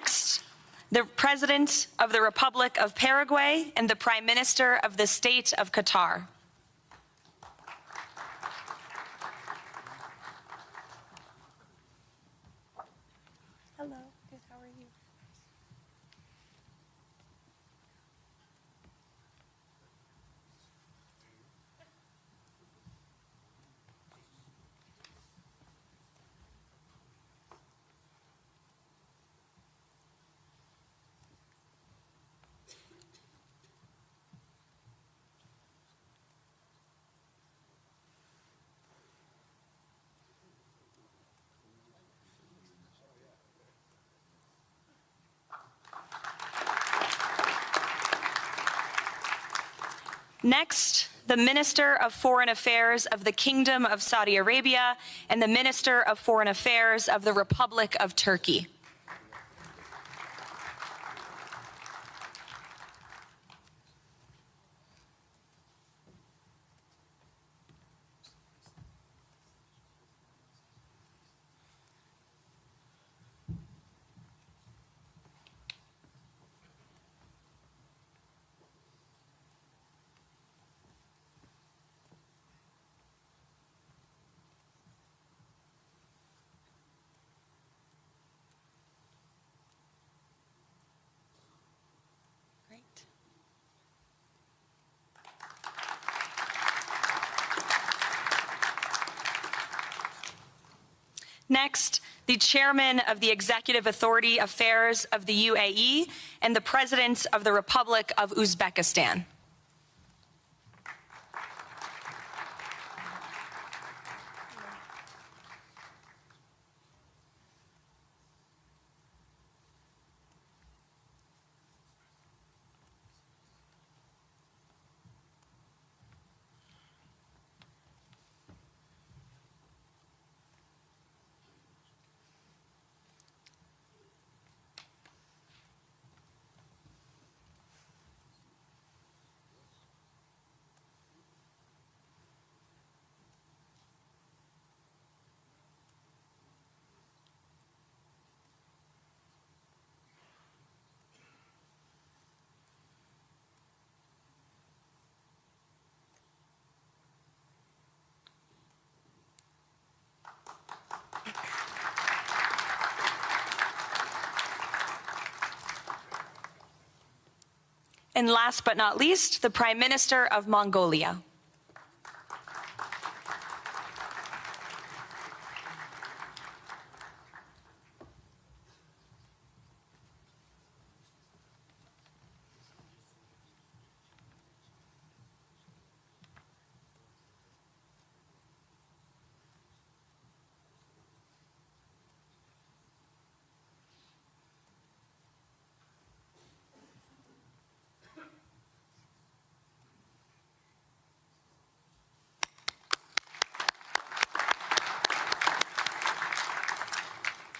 Next, the President of the Republic of Paraguay and the Prime Minister of the State of Qatar. Hello, good, how are you? Next, the Minister of Foreign Affairs of the Kingdom of Saudi Arabia and the Minister of Foreign Affairs of the Republic of Turkey. Next, the Chairman of the Executive Authority Affairs of the UAE and the President of the Republic of Uzbekistan. And last but not least, the Prime Minister of Mongolia.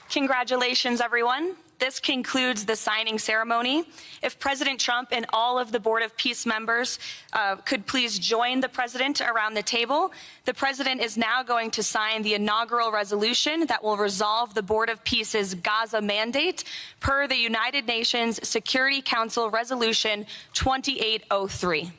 Congratulations, everyone. This concludes the signing ceremony. If President Trump and all of the Board of Peace members could please join the President around the table. The President is now going to sign the inaugural resolution that will resolve the Board of Peace's Gaza mandate per the United Nations Security Council Resolution 2803.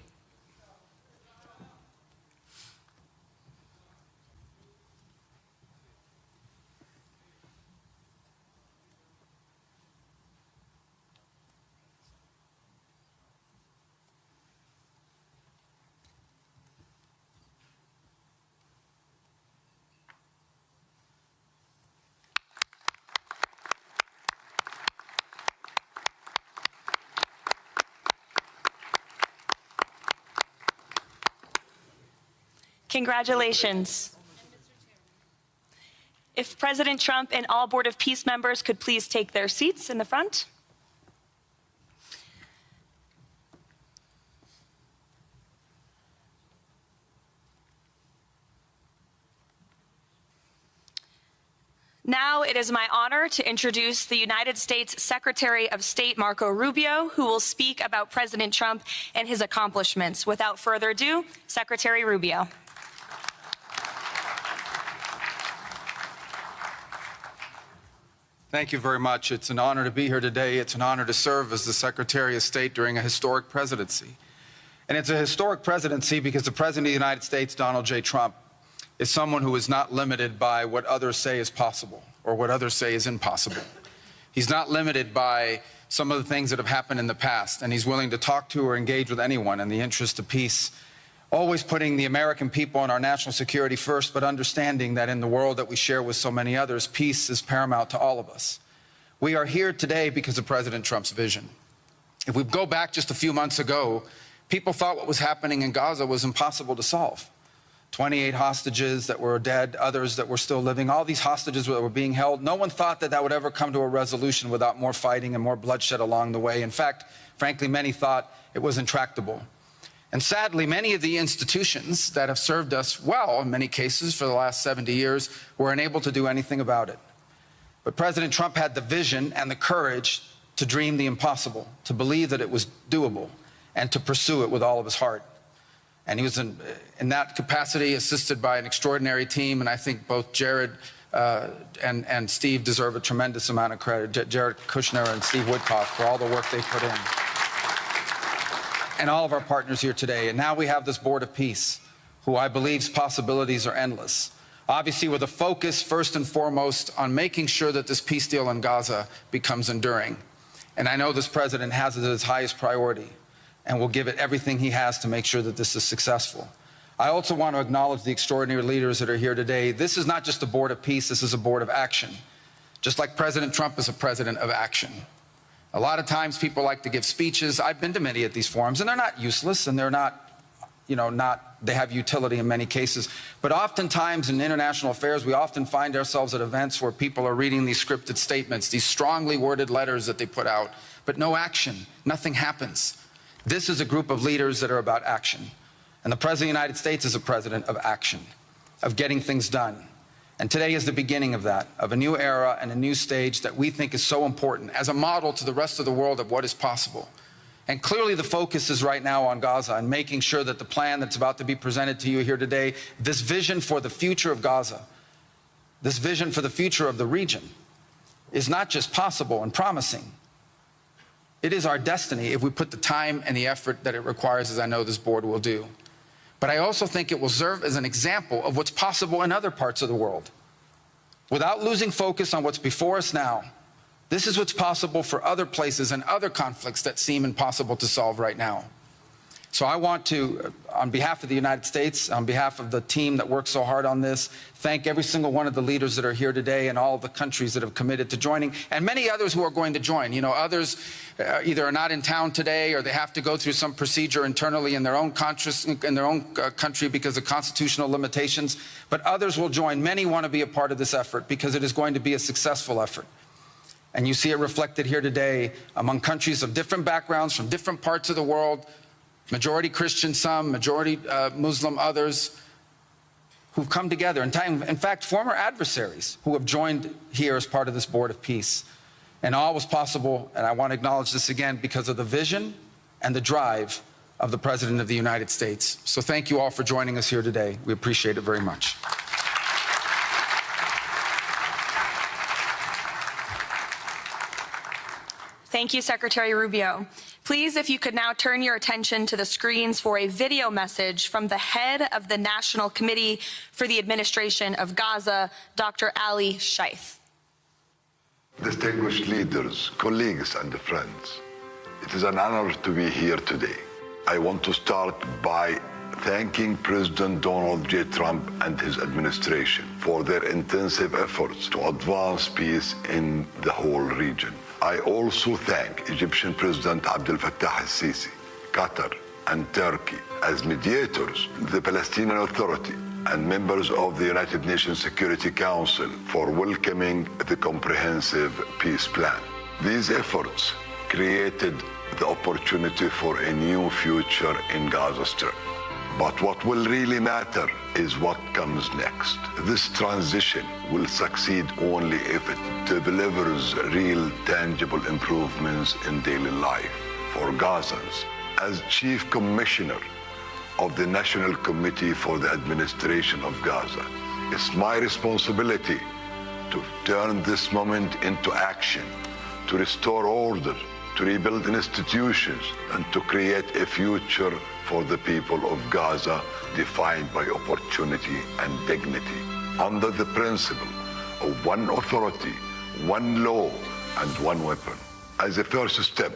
Congratulations. If President Trump and all Board of Peace members could please take their seats in the front. Now it is my honor to introduce the United States Secretary of State Marco Rubio, who will speak about President Trump and his accomplishments. Without further ado, Secretary Rubio. Thank you very much. It's an honor to be here today. It's an honor to serve as the Secretary of State during a historic presidency. And it's a historic presidency because the President of the United States, Donald J. Trump, is someone who is not limited by what others say is possible or what others say is impossible. He's not limited by some of the things that have happened in the past, and he's willing to talk to or engage with anyone in the interest of peace, always putting the American people and our national security first, but understanding that in the world that we share with so many others, peace is paramount to all of us. We are here today because of President Trump's vision. If we go back just a few months ago, people thought what was happening in Gaza was impossible to solve. 28 hostages that were dead, others that were still living, all these hostages that were being held. No one thought that that would ever come to a resolution without more fighting and more bloodshed along the way. In fact, frankly, many thought it was intractable. And sadly, many of the institutions that have served us well, in many cases, for the last 70 years, were unable to do anything about it. But President Trump had the vision and the courage to dream the impossible, to believe that it was doable, and to pursue it with all of his heart. And he was in that capacity assisted by an extraordinary team, and I think both Jared and Steve deserve a tremendous amount of credit, Jared Kushner and Steve Woodcock, for all the work they put in. And all of our partners here today. And now we have this Board of Peace, who I believe's possibilities are endless. Obviously, with a focus first and foremost on making sure that this peace deal in Gaza becomes enduring. And I know this president has it as his highest priority and will give it everything he has to make sure that this is successful. I also want to acknowledge the extraordinary leaders that are here today. This is not just a Board of Peace, this is a Board of Action. Just like President Trump is a president of action. A lot of times people like to give speeches. I've been to many of these forums, and they're not useless, and they're not, they have utility in many cases. But oftentimes in international affairs, we often find ourselves at events where people are reading these scripted statements, these strongly worded letters that they put out, but no action, nothing happens. This is a group of leaders that are about action. And the President of the United States is a president of action, of getting things done. And today is the beginning of that, of a new era and a new stage that we think is so important as a model to the rest of the world of what is possible. And clearly the focus is right now on Gaza and making sure that the plan that's about to be presented to you here today, this vision for the future of Gaza, this vision for the future of the region, is not just possible and promising. It is our destiny if we put the time and the effort that it requires, as I know this board will do. But I also think it will serve as an example of what's possible in other parts of the world. Without losing focus on what's before us now, this is what's possible for other places and other conflicts that seem impossible to solve right now. So I want to, on behalf of the United States, on behalf of the team that worked so hard on this, thank every single one of the leaders that are here today and all of the countries that have committed to joining, and many others who are going to join. You know, others either are not in town today or they have to go through some procedure internally in their own country because of constitutional limitations, but others will join. Many want to be a part of this effort because it is going to be a successful effort. And you see it reflected here today among countries of different backgrounds from different parts of the world, majority Christian some, majority Muslim others, who've come together. In fact, former adversaries who have joined here as part of this Board of Peace. And all was possible, and I want to acknowledge this again, because of the vision and the drive of the President of the United States. So thank you all for joining us here today. We appreciate it very much. Thank you, Secretary Rubio. Please, if you could now turn your attention to the screens for a video message from the head of the National Committee for the Administration of Gaza, Dr. Ali Shaith. Distinguished leaders, colleagues, and friends, it is an honor to be here today. I want to start by thanking President Donald J. Trump and his administration for their intensive efforts to advance peace in the whole region. I also thank Egyptian President Abdel Fattah al-Sisi, Qatar, and Turkey as mediators, the Palestinian Authority, and members of the United Nations Security Council for welcoming the comprehensive peace plan. These efforts created the opportunity for a new future in Gaza Strip. But what will really matter is what comes next. This transition will succeed only if it delivers real, tangible improvements in daily life for Gazans. As Chief Commissioner of the National Committee for the Administration of Gaza, it's my responsibility to to turn this moment into action, to restore order, to rebuild institutions, and to create a future for the people of Gaza defined by opportunity and dignity, under the principle of one authority, one law, and one weapon. As a first step,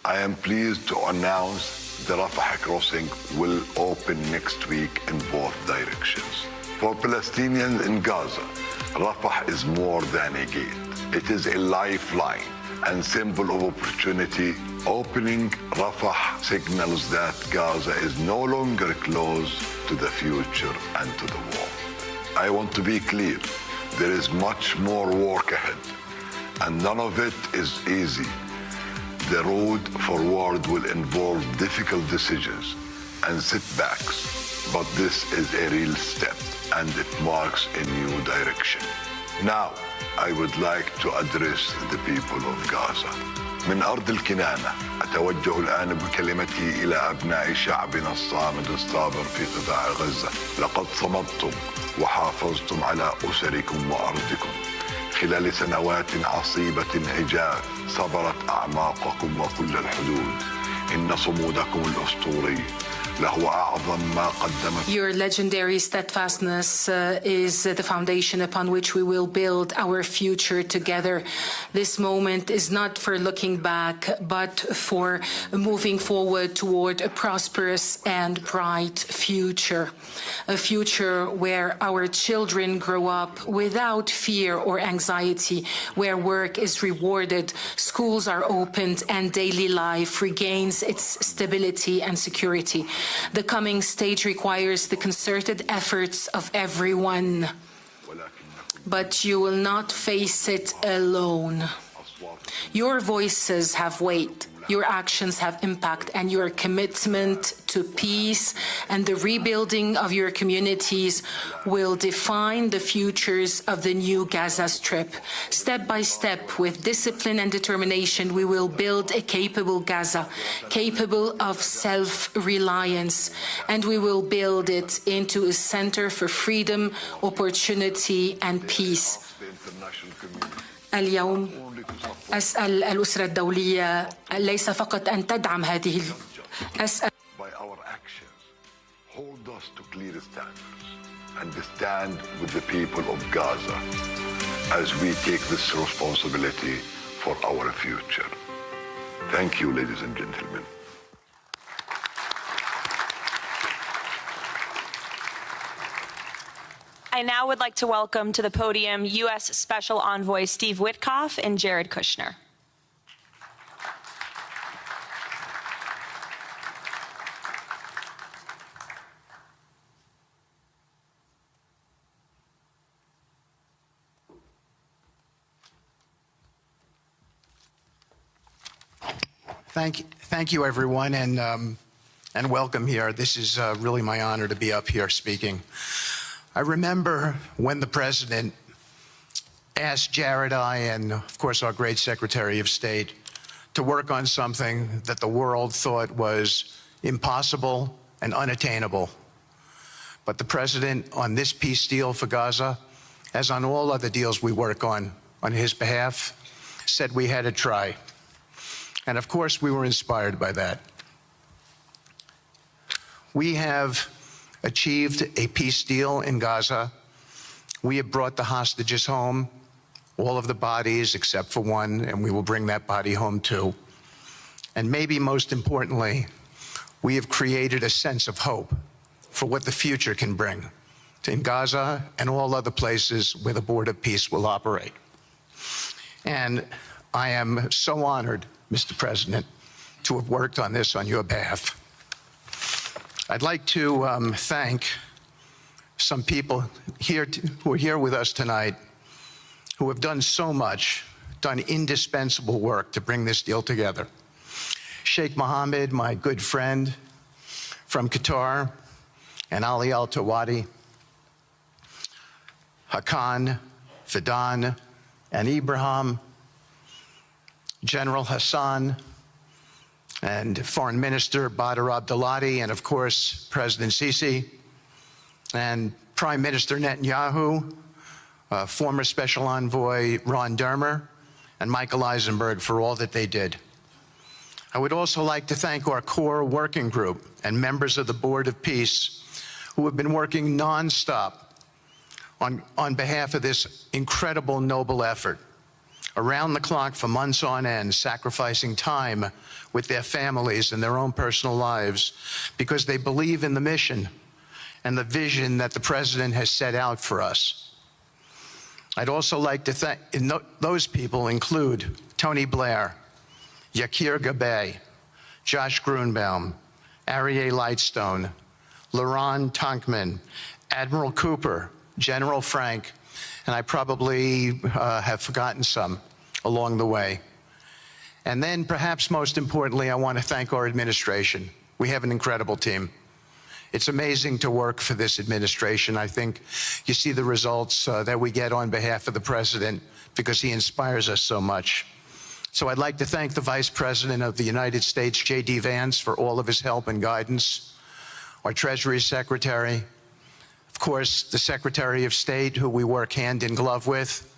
I am pleased to announce the Rafah crossing will open next week in both directions. For Palestinians in Gaza, Rafah is more than a gate. It is a lifeline and symbol of opportunity. Opening Rafah signals that Gaza is no longer closed to the future and to the war. I want to be clear, there is much more work ahead, and none of it is easy. The road forward will involve difficult decisions and setbacks, but this is a real step, and it marks a new direction. Now, I would like to address the people of Gaza. من أرض الكنانة أتوجه الآن بكلمتي إلى أبناء شعبنا الصامد الصابر في قطاع غزة. لقد صمدتم وحافظتم على أسركم وأرضكم خلال سنوات عصيبة عجاف، صبرت أعماقكم وكل الحدود. إن صمودكم الأسطوري لهو أعظم ما قدمت. Your legendary steadfastness is the foundation upon which we will build our future together. This moment is not for looking back, but for moving forward toward a prosperous and bright future. A future where our children grow up without fear or anxiety, where work is rewarded, schools are opened, and daily life regains its stability and security. The coming stage requires the concerted efforts of everyone, but you will not face it alone. Your voices have weight, your actions have impact, and your commitment to peace and the rebuilding of your communities will define the futures of the new Gaza Strip. Step by step, with discipline and determination, we will build a capable Gaza, capable of self-reliance, and we will build it into a center for freedom, opportunity, and peace. اليوم أسأل الأسرة الدولية ليس فقط أن تدعم هذه أسأل By our actions, hold us to clear standards and stand with the people of Gaza as we take this responsibility for our future. Thank you, ladies and gentlemen. I now would like to welcome to the podium U.S. Special Envoy Steve Witkoff and Jared Kushner. Thank you, everyone, and welcome here. This is really my honor to be up here speaking. I remember when the president asked Jared, and of course our great Secretary of State, to work on something that the world thought was impossible and unattainable. But the president, on this peace deal for Gaza, as on all other deals we work on his behalf, said we had to try. And of course we were inspired by that. We have achieved a peace deal in Gaza. We have brought the hostages home, all of the bodies except for one, and we will bring that body home too. And maybe most importantly, we have created a sense of hope for what the future can bring in Gaza and all other places where the board of peace will operate. And I am so honored, Mr. President, to have worked on this on your behalf. I'd like to thank some people who are here with us tonight who have done so much, done indispensable work to bring this deal together. Sheikh Mohammed, my good friend from Qatar, and Ali Al-Tawadi, Hakan, Fidan, and Ibrahim, General Hassan, and Foreign Minister Badr Abdulati, and of course, President Sisi, and Prime Minister Netanyahu, former Special Envoy Ron Dermer, and Michael Eisenberg for all that they did. I would also like to thank our core working group and members of the Board of Peace who have been working nonstop on behalf of this incredible, noble effort, around the clock for months on end, sacrificing time with their families and their own personal lives because they believe in the mission and the vision that the President has set out for us. I'd also like to thank, those people include Tony Blair, Yakir Gabay, Josh Grunbaum, Aryeh Lightstone, Laron Tonkman, Admiral Cooper, General Frank, and I probably have forgotten some along the way. And then perhaps most importantly, I want to thank our administration. We have an incredible team. It's amazing to work for this administration. I think you see the results that we get on behalf of the President because he inspires us so much. So I'd like to thank the Vice President of the United States, J.D. Vance, for all of his help and guidance, our Treasury Secretary, of course, the Secretary of State, who we work hand in glove with,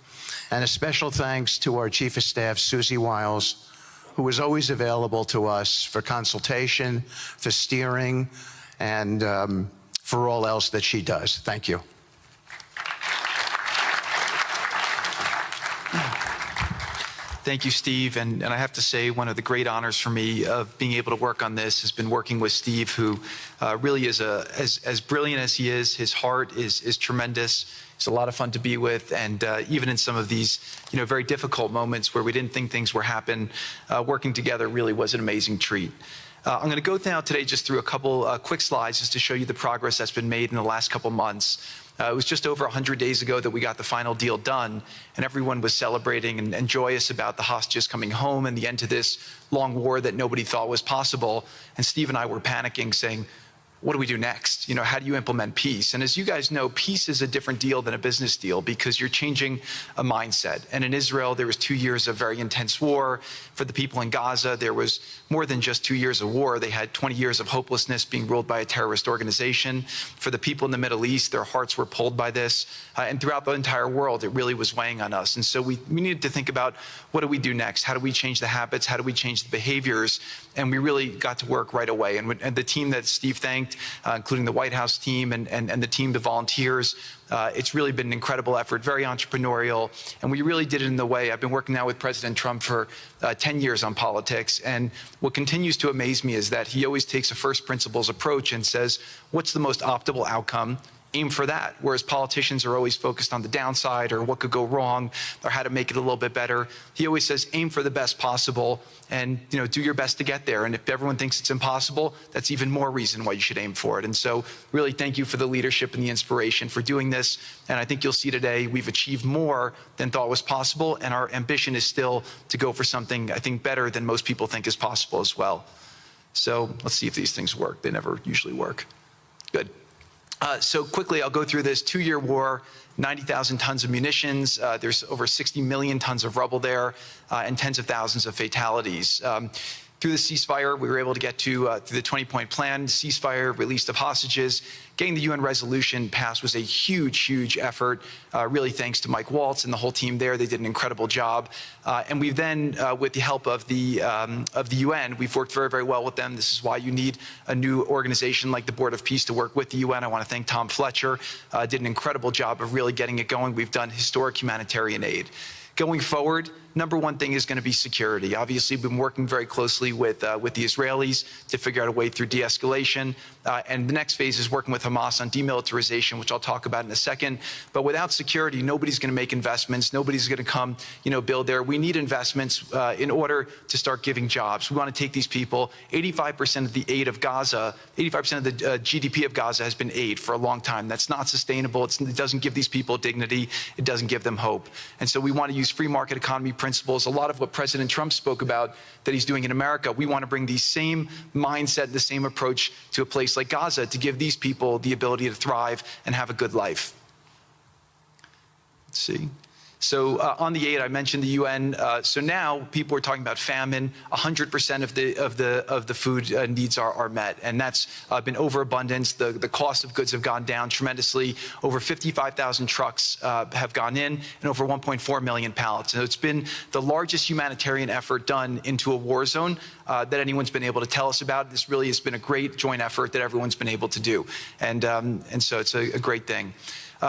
and a special thanks to our Chief of Staff, Susie Wiles, who is always available to us for consultation, for steering, and for all else that she does. Thank you. Thank you, Steve. And I have to say, one of the great honors for me of being able to work on this has been working with Steve, who really is as brilliant as he is. His heart is tremendous. He's a lot of fun to be with. And even in some of these, very difficult moments where we didn't think things were happening, working together really was an amazing treat. I'm going to go now today just through a couple quick slides just to show you the progress that's been made in the last couple months. It was just over 100 days ago that we got the final deal done, and everyone was celebrating and joyous about the hostages coming home and the end to this long war that nobody thought was possible. And Steve and I were panicking, saying, what do we do next? How do you implement peace? And as you guys know, peace is a different deal than a business deal because you're changing a mindset. And in Israel, there was 2 years of very intense war. For the people in Gaza, there was more than just 2 years of war. They had 20 years of hopelessness being ruled by a terrorist organization. For the people in the Middle East, their hearts were pulled by this. And throughout the entire world, it really was weighing on us. And so we needed to think about, what do we do next? How do we change the habits? How do we change the behaviors? And we really got to work right away. And the team that Steve thanked, including the White House team and the team, the volunteers. It's really been an incredible effort, very entrepreneurial, and we really did it in the way. I've been working now with President Trump for 10 years on politics, and what continues to amaze me is that he always takes a first principles approach and says, what's the most optimal outcome? Aim for that. Whereas politicians are always focused on the downside or what could go wrong or how to make it a little bit better. He always says, aim for the best possible and do your best to get there. And if everyone thinks it's impossible, that's even more reason why you should aim for it. And so really thank you for the leadership and the inspiration for doing this. And I think you'll see today we've achieved more than thought was possible. And our ambition is still to go for something, I think, better than most people think is possible as well. So let's see if these things work. They never usually work. Good. So quickly, I'll go through this 2-year war, 90,000 tons of munitions. There's over 60 million tons of rubble there and tens of thousands of fatalities. Through the ceasefire, we were able to get to through the 20-point plan, ceasefire, release of hostages. Getting the UN resolution passed was a huge, huge effort, really thanks to Mike Waltz and the whole team there. They did an incredible job. And we've then, with the help of the UN, we've worked very, very well with them. This is why you need a new organization like the Board of Peace to work with the UN. I want to thank Tom Fletcher, did an incredible job of really getting it going. We've done historic humanitarian aid. Going forward, number one thing is going to be security. Obviously, we've been working very closely with the Israelis to figure out a way through de-escalation. And the next phase is working with Hamas on demilitarization, which I'll talk about in a second. But without security, nobody's going to make investments. Nobody's going to come, build there. We need investments in order to start giving jobs. We want to take these people. 85% of the aid of Gaza, 85% of the GDP of Gaza has been aid for a long time. That's not sustainable. It doesn't give these people dignity. It doesn't give them hope. And so we want to use free market economy principles, a lot of what President Trump spoke about that he's doing in America. We want to bring the same mindset, the same approach to a place like Gaza to give these people the ability to thrive and have a good life. Let's see. So on the aid, I mentioned the UN. So now people are talking about famine. 100% of the food needs are met, and that's been overabundance. The cost of goods have gone down tremendously. Over 55,000 trucks have gone in, and over 1.4 million pallets. So it's been the largest humanitarian effort done into a war zone that anyone's been able to tell us about. This really has been a great joint effort that everyone's been able to do, and so it's a great thing.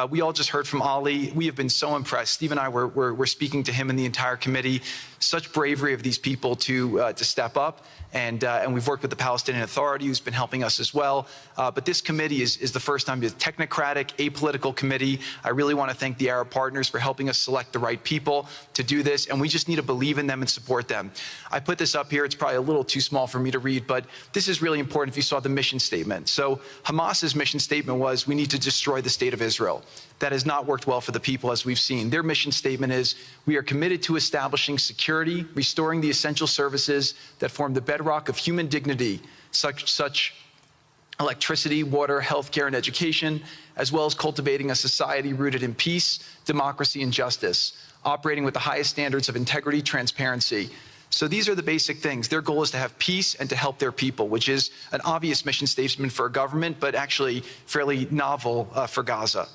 We all just heard from Ali. We have been so impressed. Steve and I were speaking to him and the entire committee. Such bravery of these people to step up. And we've worked with the Palestinian Authority, who's been helping us as well. But this committee is the first time it's a technocratic, apolitical committee. I really want to thank the Arab partners for helping us select the right people to do this. And we just need to believe in them and support them. I put this up here. It's probably a little too small for me to read, but this is really important if you saw the mission statement. So Hamas's mission statement was, we need to destroy the state of Israel. That has not worked well for the people, as we've seen. Their mission statement is, we are committed to establishing security, restoring the essential services that form the bedrock of human dignity, such electricity, water, healthcare, and education, as well as cultivating a society rooted in peace, democracy, and justice, operating with the highest standards of integrity, transparency. So these are the basic things. Their goal is to have peace and to help their people, which is an obvious mission statement for a government, but actually fairly novel for Gaza.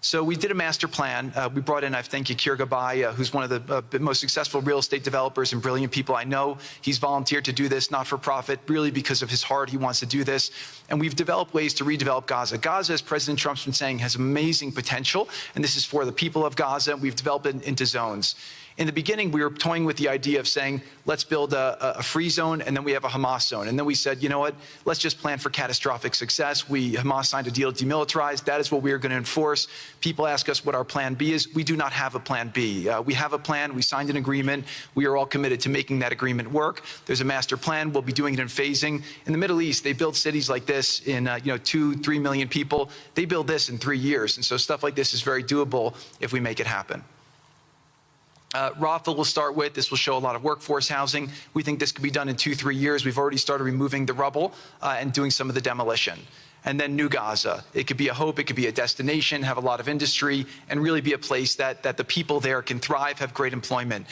So we did a master plan. We brought in, I thank you, Gazze, who's one of the most successful real estate developers and brilliant people I know. He's volunteered to do this, not for profit, really because of his heart. He wants to do this. And we've developed ways to redevelop Gaza. Gaza, as President Trump's been saying, has amazing potential. And this is for the people of Gaza. We've developed it into zones. In the beginning, we were toying with the idea of saying, let's build a free zone, and then we have a Hamas zone. And then we said, you know what, let's just plan for catastrophic success. Hamas signed a deal to demilitarize. That is what we are going to enforce. People ask us what our plan B is. We do not have a plan B. We have a plan. We signed an agreement. We are all committed to making that agreement work. There's a master plan. We'll be doing it in phasing. In the Middle East, they build cities like this in 2-3 million people. They build this in 3 years. And so stuff like this is very doable if we make it happen. Rafa will start with. This will show a lot of workforce housing. We think this could be done in 2-3 years. We've already started removing the rubble and doing some of the demolition. And then New Gaza. It could be a hope, it could be a destination, have a lot of industry, and really be a place that the people there can thrive, have great employment.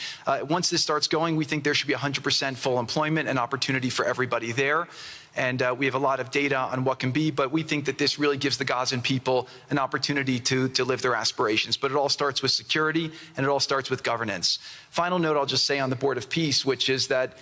Once this starts going, we think there should be 100% full employment and opportunity for everybody there. And we have a lot of data on what can be, but we think that this really gives the Gazan people an opportunity to live their aspirations. But it all starts with security, and it all starts with governance. Final note I'll just say on the Board of Peace, which is that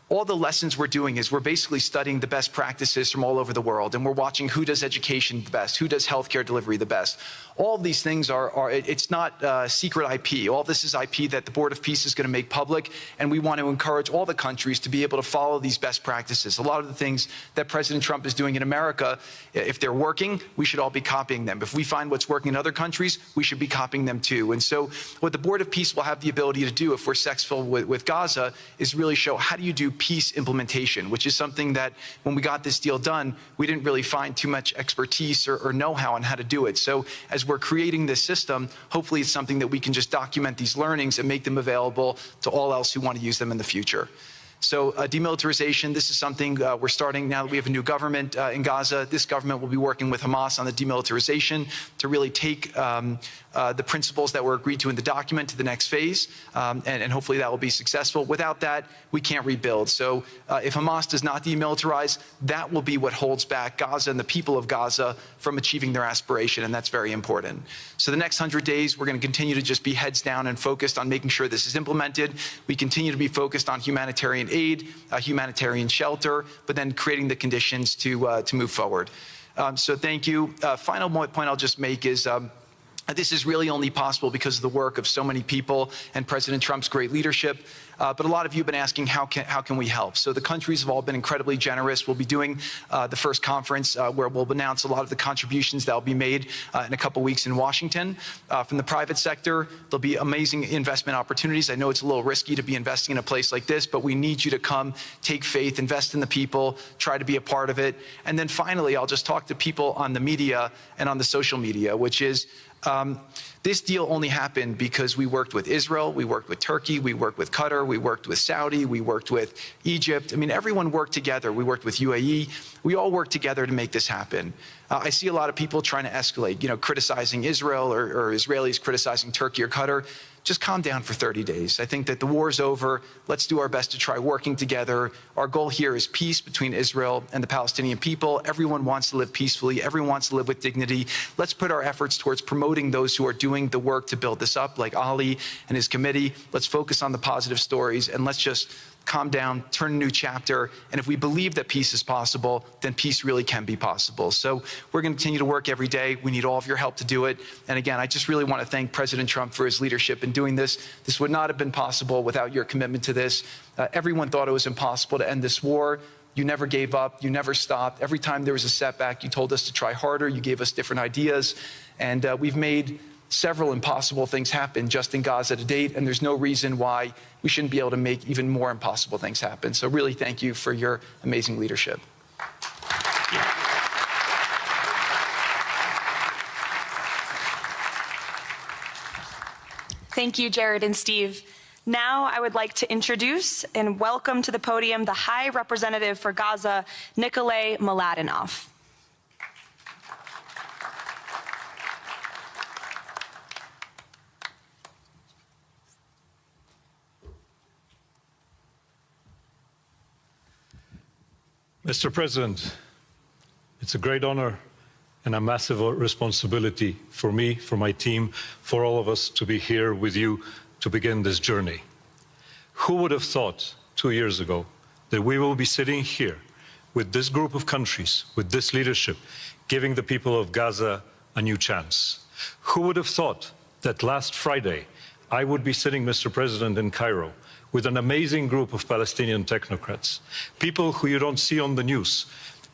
all the lessons we're doing is we're basically studying the best practices from all over the world, and we're watching who does education the best, who does healthcare delivery the best. All of these things it's not secret IP. All this is IP that the Board of Peace is going to make public, and we want to encourage all the countries to be able to follow these best practices. A lot of the things that President Trump is doing in America, if they're working, we should all be copying them. If we find what's working in other countries, we should be copying them too. And so what the Board of Peace will have the ability to do, if we're successful with Gaza, is really show how do you do peace implementation, which is something that when we got this deal done, we didn't really find too much expertise or know-how on how to do it. So as we're creating this system, hopefully it's something that we can just document these learnings and make them available to all else who want to use them in the future. So demilitarization, this is something we're starting now that we have a new government in Gaza. This government will be working with Hamas on the demilitarization to really take the principles that were agreed to in the document to the next phase, and hopefully that will be successful. Without that, we can't rebuild. So if Hamas does not demilitarize, that will be what holds back Gaza and the people of Gaza from achieving their aspiration, and that's very important. So the next 100 days, we're going to continue to just be heads down and focused on making sure this is implemented. We continue to be focused on humanitarian aid, humanitarian shelter, but then creating the conditions to move forward. So thank you. Final point I'll just make is this is really only possible because of the work of so many people and President Trump's great leadership. But a lot of you have been asking, how can we help? So the countries have all been incredibly generous. We'll be doing the first conference where we'll announce a lot of the contributions that will be made in a couple weeks in Washington. From the private sector, there'll be amazing investment opportunities. I know it's a little risky to be investing in a place like this, but we need you to come, take faith, invest in the people, try to be a part of it. And then finally, I'll just talk to people on the media and on the social media, which is This deal only happened because we worked with Israel, we worked with Turkey, we worked with Qatar, we worked with Saudi, we worked with Egypt. I mean, everyone worked together. We worked with UAE. We all worked together to make this happen. I see a lot of people trying to escalate, criticizing Israel or Israelis criticizing Turkey or Qatar. Just calm down for 30 days. I think that the war's over. Let's do our best to try working together. Our goal here is peace between Israel and the Palestinian people. Everyone wants to live peacefully. Everyone wants to live with dignity. Let's put our efforts towards promoting those who are doing the work to build this up, like Ali and his committee. Let's focus on the positive stories, and let's just calm down, turn a new chapter, and if we believe that peace is possible, then peace really can be possible. So we're going to continue to work every day. We need all of your help to do it. And again, I just really want to thank President Trump for his leadership in doing this. This would not have been possible without your commitment to this. Everyone thought it was impossible to end this war. You never gave up. You never stopped. Every time there was a setback, you told us to try harder. You gave us different ideas. And we've made several impossible things happen just in Gaza to date, and there's no reason why we shouldn't be able to make even more impossible things happen. So really thank you for your amazing leadership. Thank you, Jared and Steve. Now I would like to introduce and welcome to the podium the High Representative for Gaza, Nikolay Mladenov. Mr. President, it's a great honor and a massive responsibility for me, for my team, for all of us to be here with you to begin this journey. Who would have thought 2 years ago that we will be sitting here with this group of countries, with this leadership, giving the people of Gaza a new chance? Who would have thought that last Friday I would be sitting, Mr. President, in Cairo with an amazing group of Palestinian technocrats, people who you don't see on the news,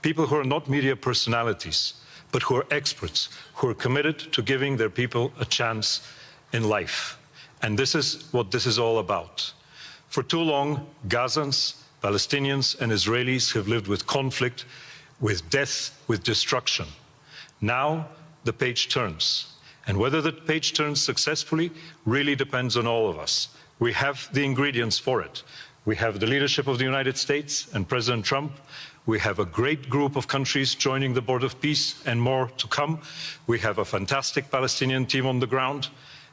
people who are not media personalities, but who are experts, who are committed to giving their people a chance in life. And this is what this is all about. For too long, Gazans, Palestinians, and Israelis have lived with conflict, with death, with destruction. Now the page turns. And whether the page turns successfully really depends on all of us. We have the ingredients for it. We have the leadership of the United States and President Trump. We have a great group of countries joining the Board of Peace and more to come. We have a fantastic Palestinian team on the ground,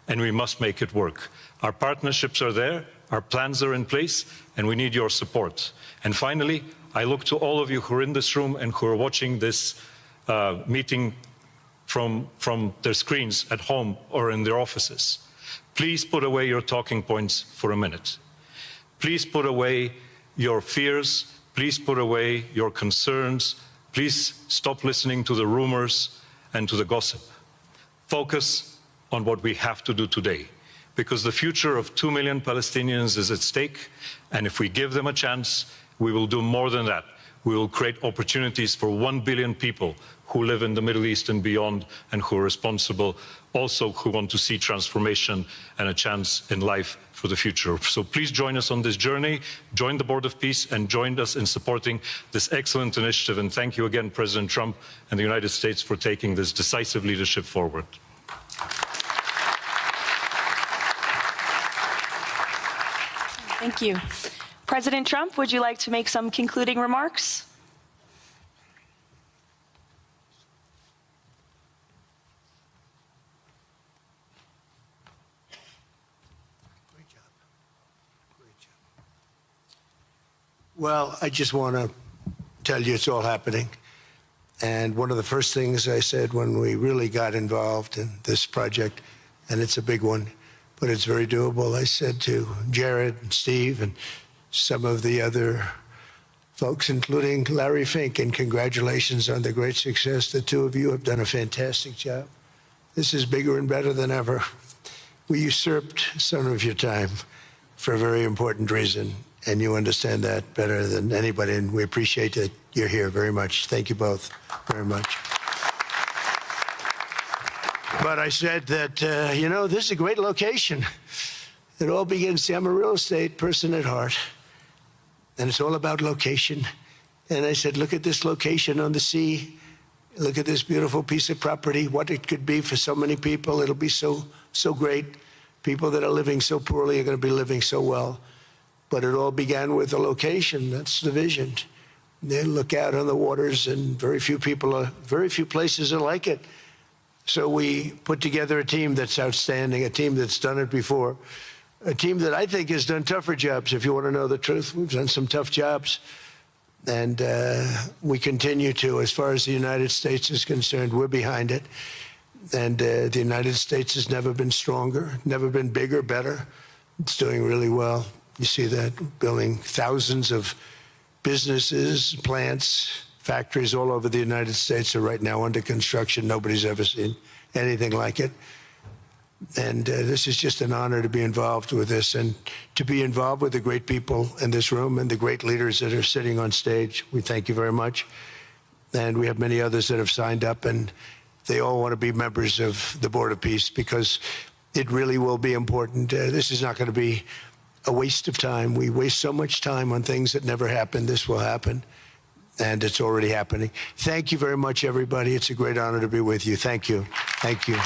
and we must make it work. Our partnerships are there, our plans are in place, and we need your support. And finally, I look to all of you who are in this room and who are watching this meeting from their screens at home or in their offices. Please put away your talking points for a minute. Please put away your fears. Please put away your concerns. Please stop listening to the rumors and to the gossip. Focus on what we have to do today, because the future of 2 million Palestinians is at stake, and if we give them a chance, we will do more than that. We will create opportunities for 1 billion people who live in the Middle East and beyond, and who are responsible, also who want to see transformation and a chance in life for the future. So please join us on this journey, join the Board of Peace, and join us in supporting this excellent initiative. And thank you again, President Trump and the United States, for taking this decisive leadership forward. Thank you. President Trump, would you like to make some concluding remarks? Well, I just want to tell you it's all happening. And one of the first things I said when we really got involved in this project, and it's a big one, but it's very doable, I said to Jared and Steve and some of the other folks, including Larry Fink, and congratulations on the great success. The two of you have done a fantastic job. This is bigger and better than ever. We usurped some of your time for a very important reason, and you understand that better than anybody, and we appreciate that you're here very much. Thank you both very much. But I said that, you know, this is a great location. It all begins, see, I'm a real estate person at heart, and it's all about location. And I said, look at this location on the sea. Look at this beautiful piece of property, what it could be for so many people. It'll be so great. People that are living so poorly are going to be living so well. But it all began with the location. That's the vision. They look out on the waters, and very few places are like it. So we put together a team that's outstanding, a team that's done it before, a team that I think has done tougher jobs. If you want to know the truth, we've done some tough jobs. And we continue to. As far as the United States is concerned, we're behind it. And the United States has never been stronger, never been bigger, better. It's doing really well. You see that, building thousands of businesses, plants, factories all over the United States are right now under construction. Nobody's ever seen anything like it. And this is just an honor to be involved with this and to be involved with the great people in this room and the great leaders that are sitting on stage. We thank you very much. And we have many others that have signed up, and they all want to be members of the Board of Peace because it really will be important. This is not going to be a waste of time. We waste so much time on things that never happen. This will happen, and it's already happening. Thank you very much, everybody. It's a great honor to be with you. Thank you. Thank you.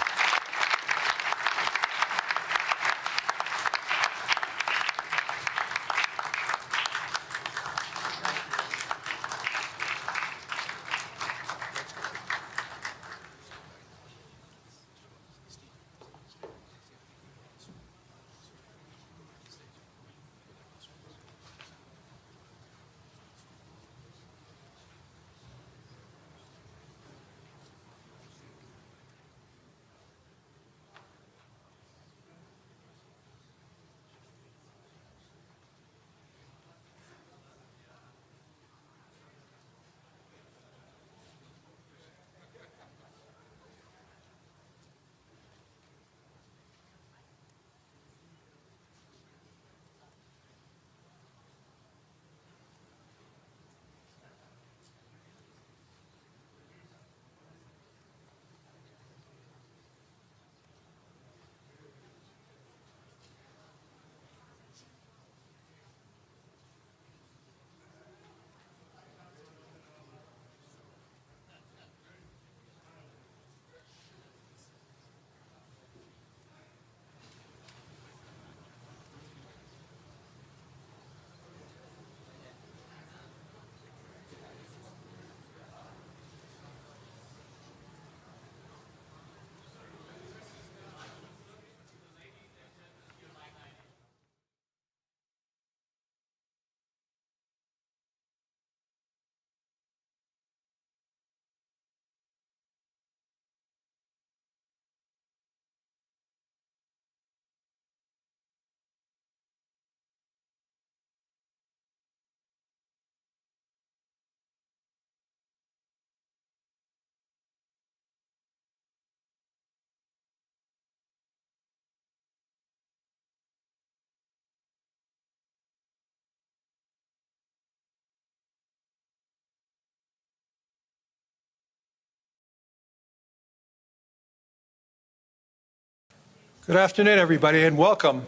Good afternoon, everybody, and welcome.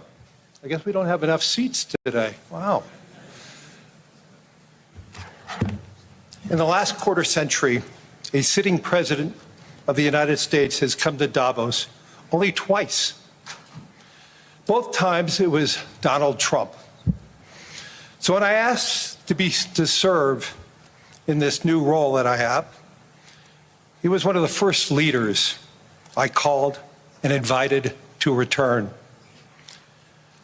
I guess we don't have enough seats today. Wow. In the last quarter century, a sitting president of the United States has come to Davos only twice. Both times it was Donald Trump. So when I asked to serve in this new role that I have, he was one of the first leaders I called and invited to return.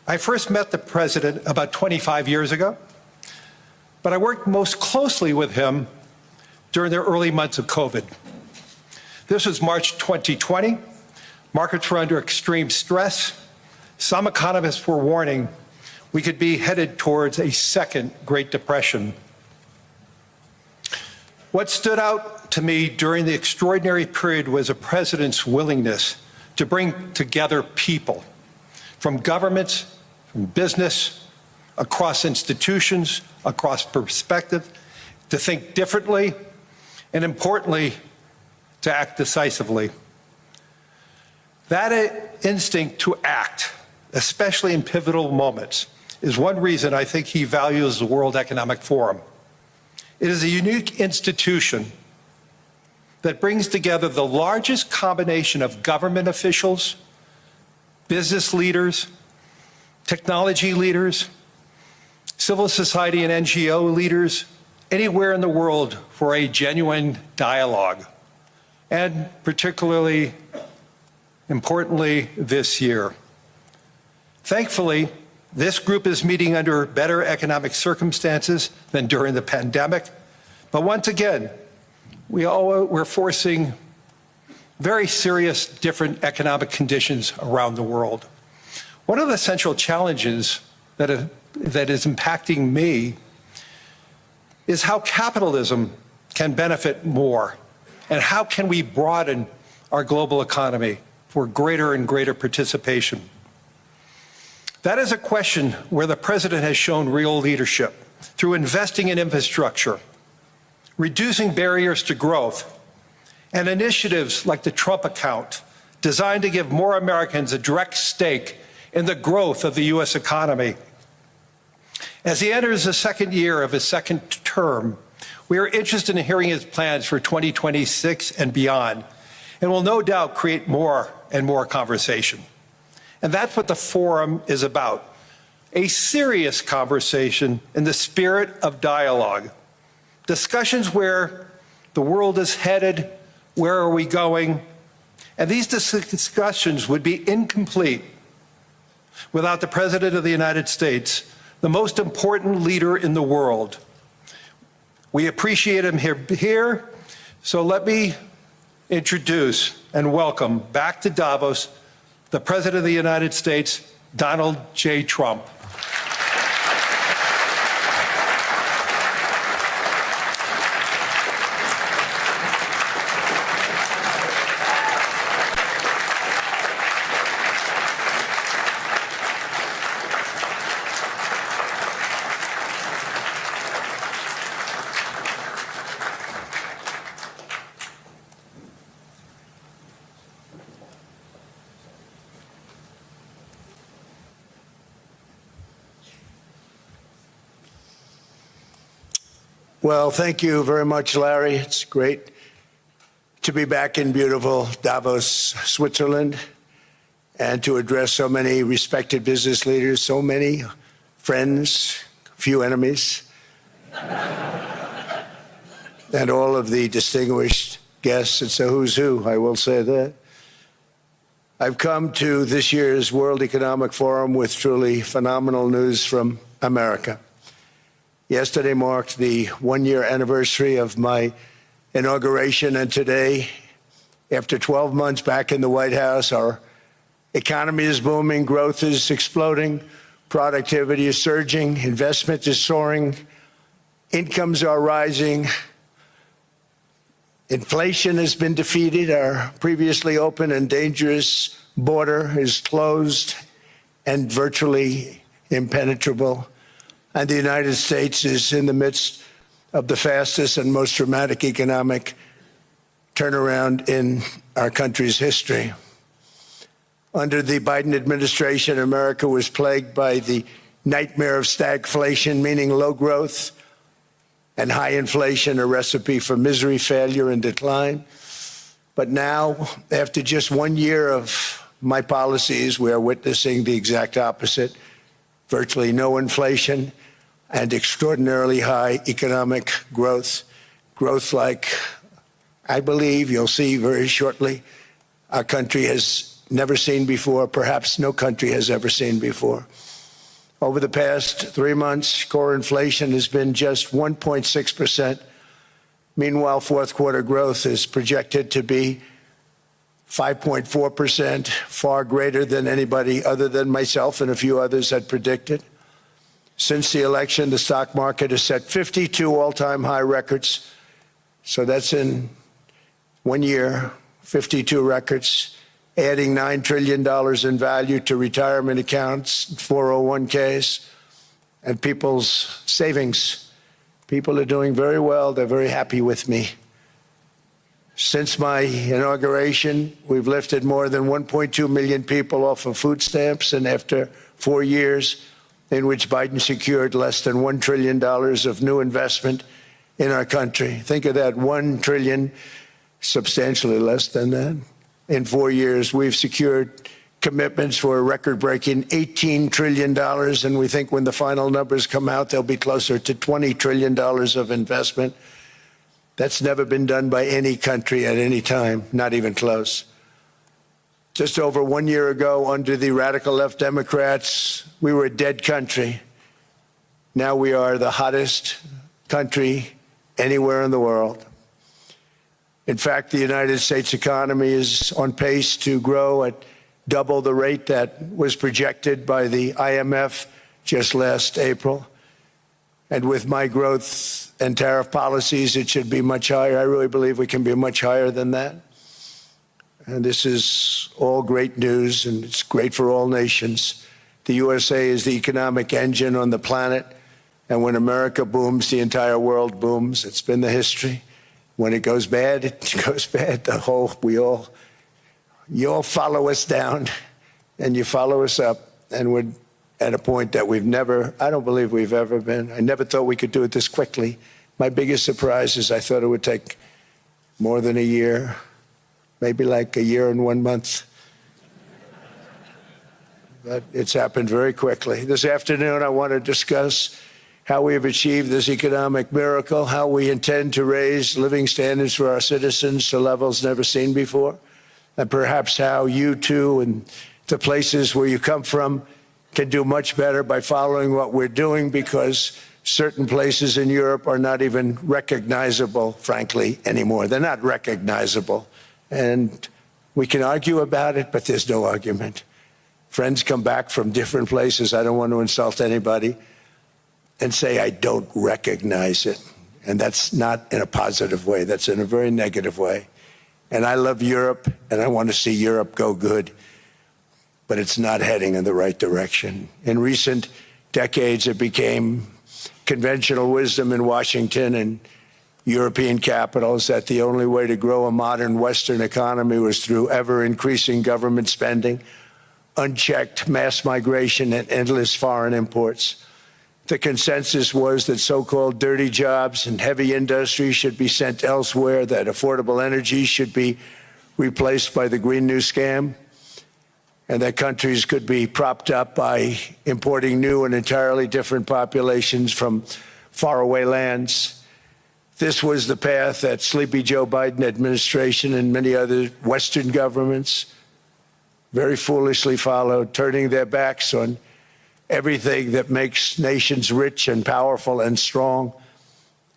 I first met the president about 25 years ago, but I worked most closely with him during the early months of COVID. This was March 2020. Markets were under extreme stress. Some economists were warning we could be headed towards a second Great Depression. What stood out to me during the extraordinary period was a president's willingness to bring together people from governments, from business, across institutions, across perspective, to think differently, and importantly, to act decisively. That instinct to act, especially in pivotal moments, is one reason I think he values the World Economic Forum. It is a unique institution that brings together the largest combination of government officials, business leaders, technology leaders, civil society and NGO leaders anywhere in the world for a genuine dialogue, and particularly importantly this year. Thankfully, this group is meeting under better economic circumstances than during the pandemic, but once again, we're facing very serious different economic conditions around the world. One of the central challenges that is impacting me is how capitalism can benefit more, and how can we broaden our global economy for greater and greater participation. That is a question where the president has shown real leadership through investing in infrastructure, reducing barriers to growth, and initiatives like the Trump account, designed to give more Americans a direct stake in the growth of the U.S. economy. As he enters the second year of his second term, we are interested in hearing his plans for 2026 and beyond, and will no doubt create more and more conversation. And that's what the forum is about, a serious conversation in the spirit of dialogue. Discussions where the world is headed, where are we going, and these discussions would be incomplete without the President of the United States, the most important leader in the world. We appreciate him here, so let me introduce and welcome back to Davos the President of the United States, Donald J. Trump. Well, thank you very much, Larry. It's great to be back in beautiful Davos, Switzerland, and to address so many respected business leaders, so many friends, few enemies, and all of the distinguished guests. It's a who's who, I will say that. I've come to this year's World Economic Forum with truly phenomenal news from America. Yesterday marked the one-year anniversary of my inauguration, and today, after 12 months back in the White House, our economy is booming, growth is exploding, productivity is surging, investment is soaring, incomes are rising, inflation has been defeated, our previously open and dangerous border is closed and virtually impenetrable. And the United States is in the midst of the fastest and most dramatic economic turnaround in our country's history. Under the Biden administration, America was plagued by the nightmare of stagflation, meaning low growth, and high inflation, a recipe for misery, failure, and decline. But now, after just 1 year of my policies, we are witnessing the exact opposite. Virtually no inflation and extraordinarily high economic growth. Growth like I believe you'll see very shortly our country has never seen before, perhaps no country has ever seen before. Over the past 3 months, core inflation has been just 1.6%. Meanwhile, fourth quarter growth is projected to be 5.4%, far greater than anybody other than myself and a few others had predicted. Since the election, the stock market has set 52 all-time high records. So that's in 1 year, 52 records, adding $9 trillion in value to retirement accounts, 401ks, and people's savings. People are doing very well. They're very happy with me. Since my inauguration, we've lifted more than 1.2 million people off of food stamps, and after 4 years in which Biden secured less than $1 trillion of new investment in our country. Think of that, $1 trillion substantially less than that. In 4 years, we've secured commitments for a record-breaking $18 trillion, and we think when the final numbers come out, they'll be closer to $20 trillion of investment. That's never been done by any country at any time, not even close. Just over 1 year ago, under the radical left Democrats, we were a dead country. Now we are the hottest country anywhere in the world. In fact, the United States economy is on pace to grow at double the rate that was projected by the IMF just last April. And with my growth and tariff policies, it should be much higher. I really believe we can be much higher than that. And this is all great news, and it's great for all nations. The USA is the economic engine on the planet, and when America booms, the entire world booms. It's been the history. When it goes bad, it goes bad. You all follow us down, and you follow us up, and we're at a point that I don't believe we've ever been. I never thought we could do it this quickly. My biggest surprise is I thought it would take more than a year, maybe like a year and 1 month. But it's happened very quickly. This afternoon, I want to discuss how we have achieved this economic miracle, how we intend to raise living standards for our citizens to levels never seen before, and perhaps how you too and the places where you come from can do much better by following what we're doing, because certain places in Europe are not even recognizable, frankly, anymore. They're not recognizable. And we can argue about it, but there's no argument. Friends come back from different places. I don't want to insult anybody and say I don't recognize it. And that's not in a positive way. That's in a very negative way. And I love Europe, and I want to see Europe go good, but it's not heading in the right direction. In recent decades, it became conventional wisdom in Washington and European capitals that the only way to grow a modern Western economy was through ever-increasing government spending, unchecked mass migration, and endless foreign imports. The consensus was that so-called dirty jobs and heavy industry should be sent elsewhere, that affordable energy should be replaced by the Green New Scam, and that countries could be propped up by importing new and entirely different populations from faraway lands. This was the path that sleepy Joe Biden administration and many other Western governments very foolishly followed, turning their backs on everything that makes nations rich and powerful and strong.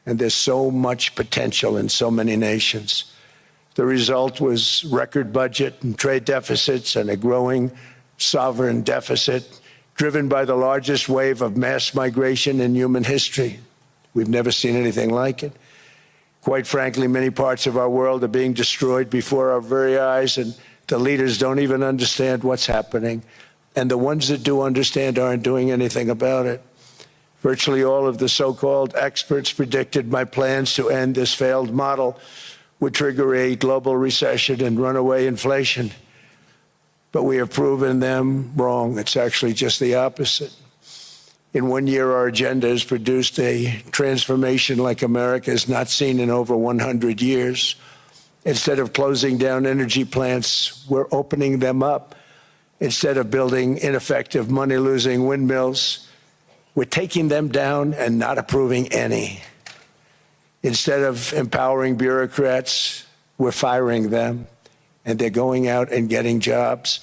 And there's so much potential in so many nations. The result was record budget and trade deficits and a growing sovereign deficit driven by the largest wave of mass migration in human history. We've never seen anything like it. Quite frankly, many parts of our world are being destroyed before our very eyes, and the leaders don't even understand what's happening. And the ones that do understand aren't doing anything about it. Virtually all of the so-called experts predicted my plans to end this failed model would trigger a global recession and runaway inflation. But we have proven them wrong. It's actually just the opposite. In 1 year, our agenda has produced a transformation like America has not seen in over 100 years. Instead of closing down energy plants, we're opening them up. Instead of building ineffective, money-losing windmills, we're taking them down and not approving any. Instead of empowering bureaucrats, we're firing them, and they're going out and getting jobs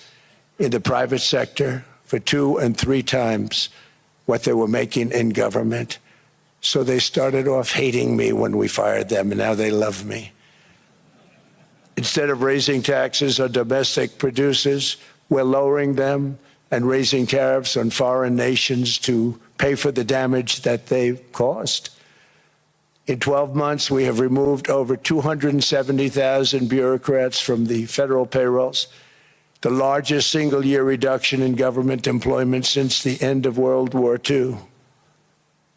in the private sector for 2 and 3 times what they were making in government. So they started off hating me when we fired them, and now they love me. Instead of raising taxes on domestic producers, we're lowering them and raising tariffs on foreign nations to pay for the damage that they've caused. In 12 months, we have removed over 270,000 bureaucrats from the federal payrolls, the largest single-year reduction in government employment since the end of World War II.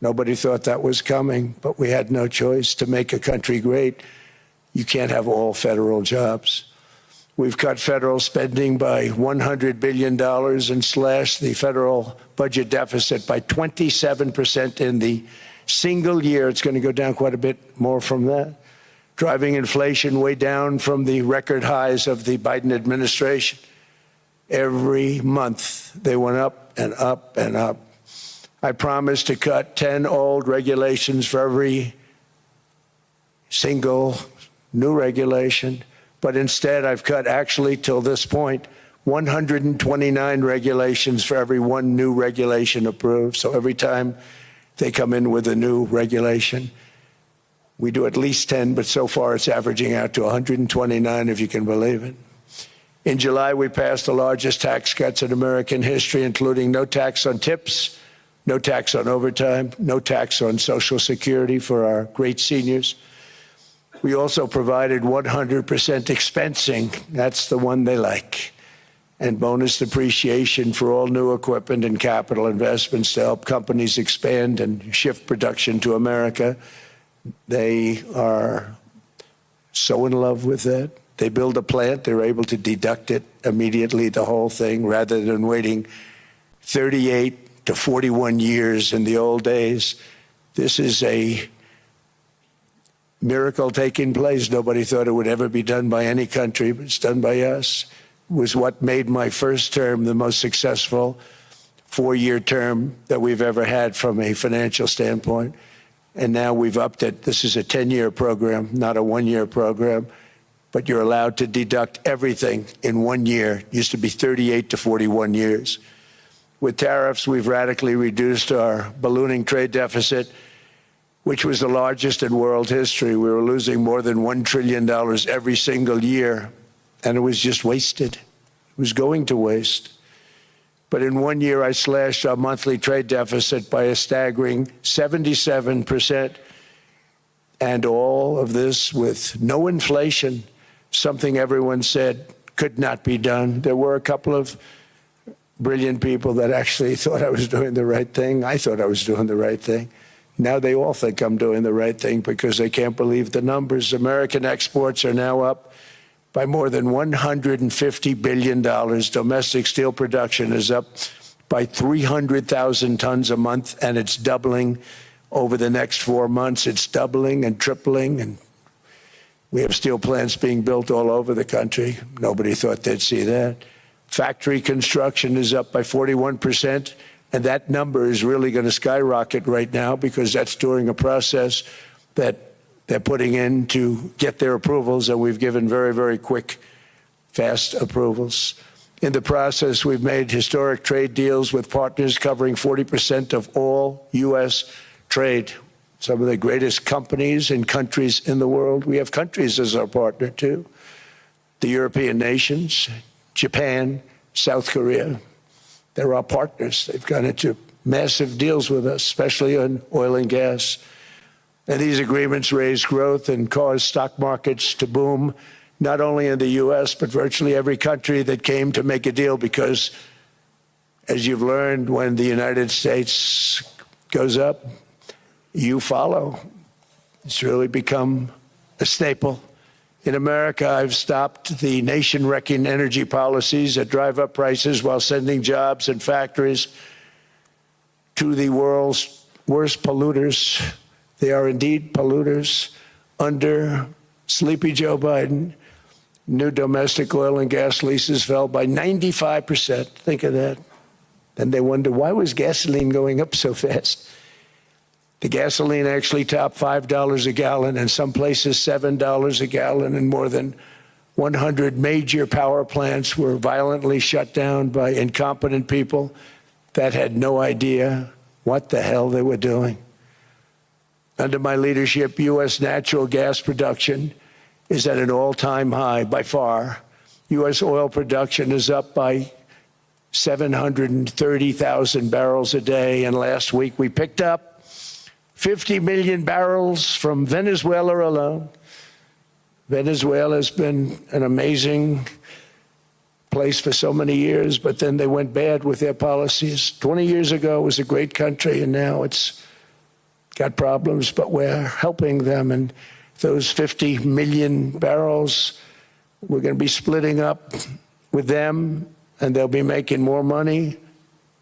Nobody thought that was coming, but we had no choice. To make a country great, you can't have all federal jobs. We've cut federal spending by $100 billion and slashed the federal budget deficit by 27% in the single year. It's going to go down quite a bit more from that. driving inflation way down from the record highs of the Biden administration. Every month, they went up and up and up. I promised to cut 10 old regulations for every single new regulation, but instead I've cut, actually till this point, 129 regulations for every one new regulation approved. So every time they come in with a new regulation, we do at least 10, but so far it's averaging out to 129, if you can believe it. In July, we passed the largest tax cuts in American history, including no tax on tips, no tax on overtime, no tax on Social Security for our great seniors. We also provided 100% expensing. That's the one they like. And bonus depreciation for all new equipment and capital investments to help companies expand and shift production to America. They are so in love with that. They build a plant, they're able to deduct it immediately, the whole thing, rather than waiting 38 to 41 years in the old days. This is a miracle taking place. Nobody thought it would ever be done by any country, but it's done by us. It was what made my first term the most successful four-year term that we've ever had from a financial standpoint. And now we've upped it. This is a 10-year program, not a one-year program. But you're allowed to deduct everything in 1 year. It used to be 38 to 41 years. With tariffs, we've radically reduced our ballooning trade deficit, which was the largest in world history. We were losing more than $1 trillion every single year, and it was just wasted. It was going to waste. But in 1 year, I slashed our monthly trade deficit by a staggering 77%, and all of this with no inflation. Something everyone said could not be done. There were a couple of brilliant people that actually thought I was doing the right thing. I thought I was doing the right thing. Now they all think I'm doing the right thing because they can't believe the numbers. American exports are now up by more than $150 billion. Domestic steel production is up by 300,000 tons a month, and it's doubling over the next 4 months. It's doubling and tripling, and we have steel plants being built all over the country. Nobody thought they'd see that. Factory construction is up by 41%, and that number is really going to skyrocket right now because that's during a process that they're putting in to get their approvals, and we've given very, very quick, fast approvals. In the process, we've made historic trade deals with partners covering 40% of all U.S. trade. Some of the greatest companies and countries in the world. We have countries as our partner, too. The European nations, Japan, South Korea. They're our partners. They've gone into massive deals with us, especially on oil and gas. And these agreements raise growth and cause stock markets to boom, not only in the U.S., but virtually every country that came to make a deal, because, as you've learned, when the United States goes up, you follow. It's really become a staple. In America, I've stopped the nation-wrecking energy policies that drive up prices while sending jobs and factories to the world's worst polluters. They are indeed polluters. Under sleepy Joe Biden, new domestic oil and gas leases fell by 95%. Think of that. Then they wonder, why was gasoline going up so fast? The gasoline actually topped $5 a gallon, and some places $7 a gallon, and more than 100 major power plants were violently shut down by incompetent people that had no idea what the hell they were doing. Under my leadership, U.S. natural gas production is at an all-time high by far. U.S. oil production is up by 730,000 barrels a day, and last week we picked up 50 million barrels from Venezuela alone. Venezuela has been an amazing place for so many years, but then they went bad with their policies. 20 years ago, it was a great country, and now it's got problems, but we're helping them. And those 50 million barrels, we're going to be splitting up with them, and they'll be making more money.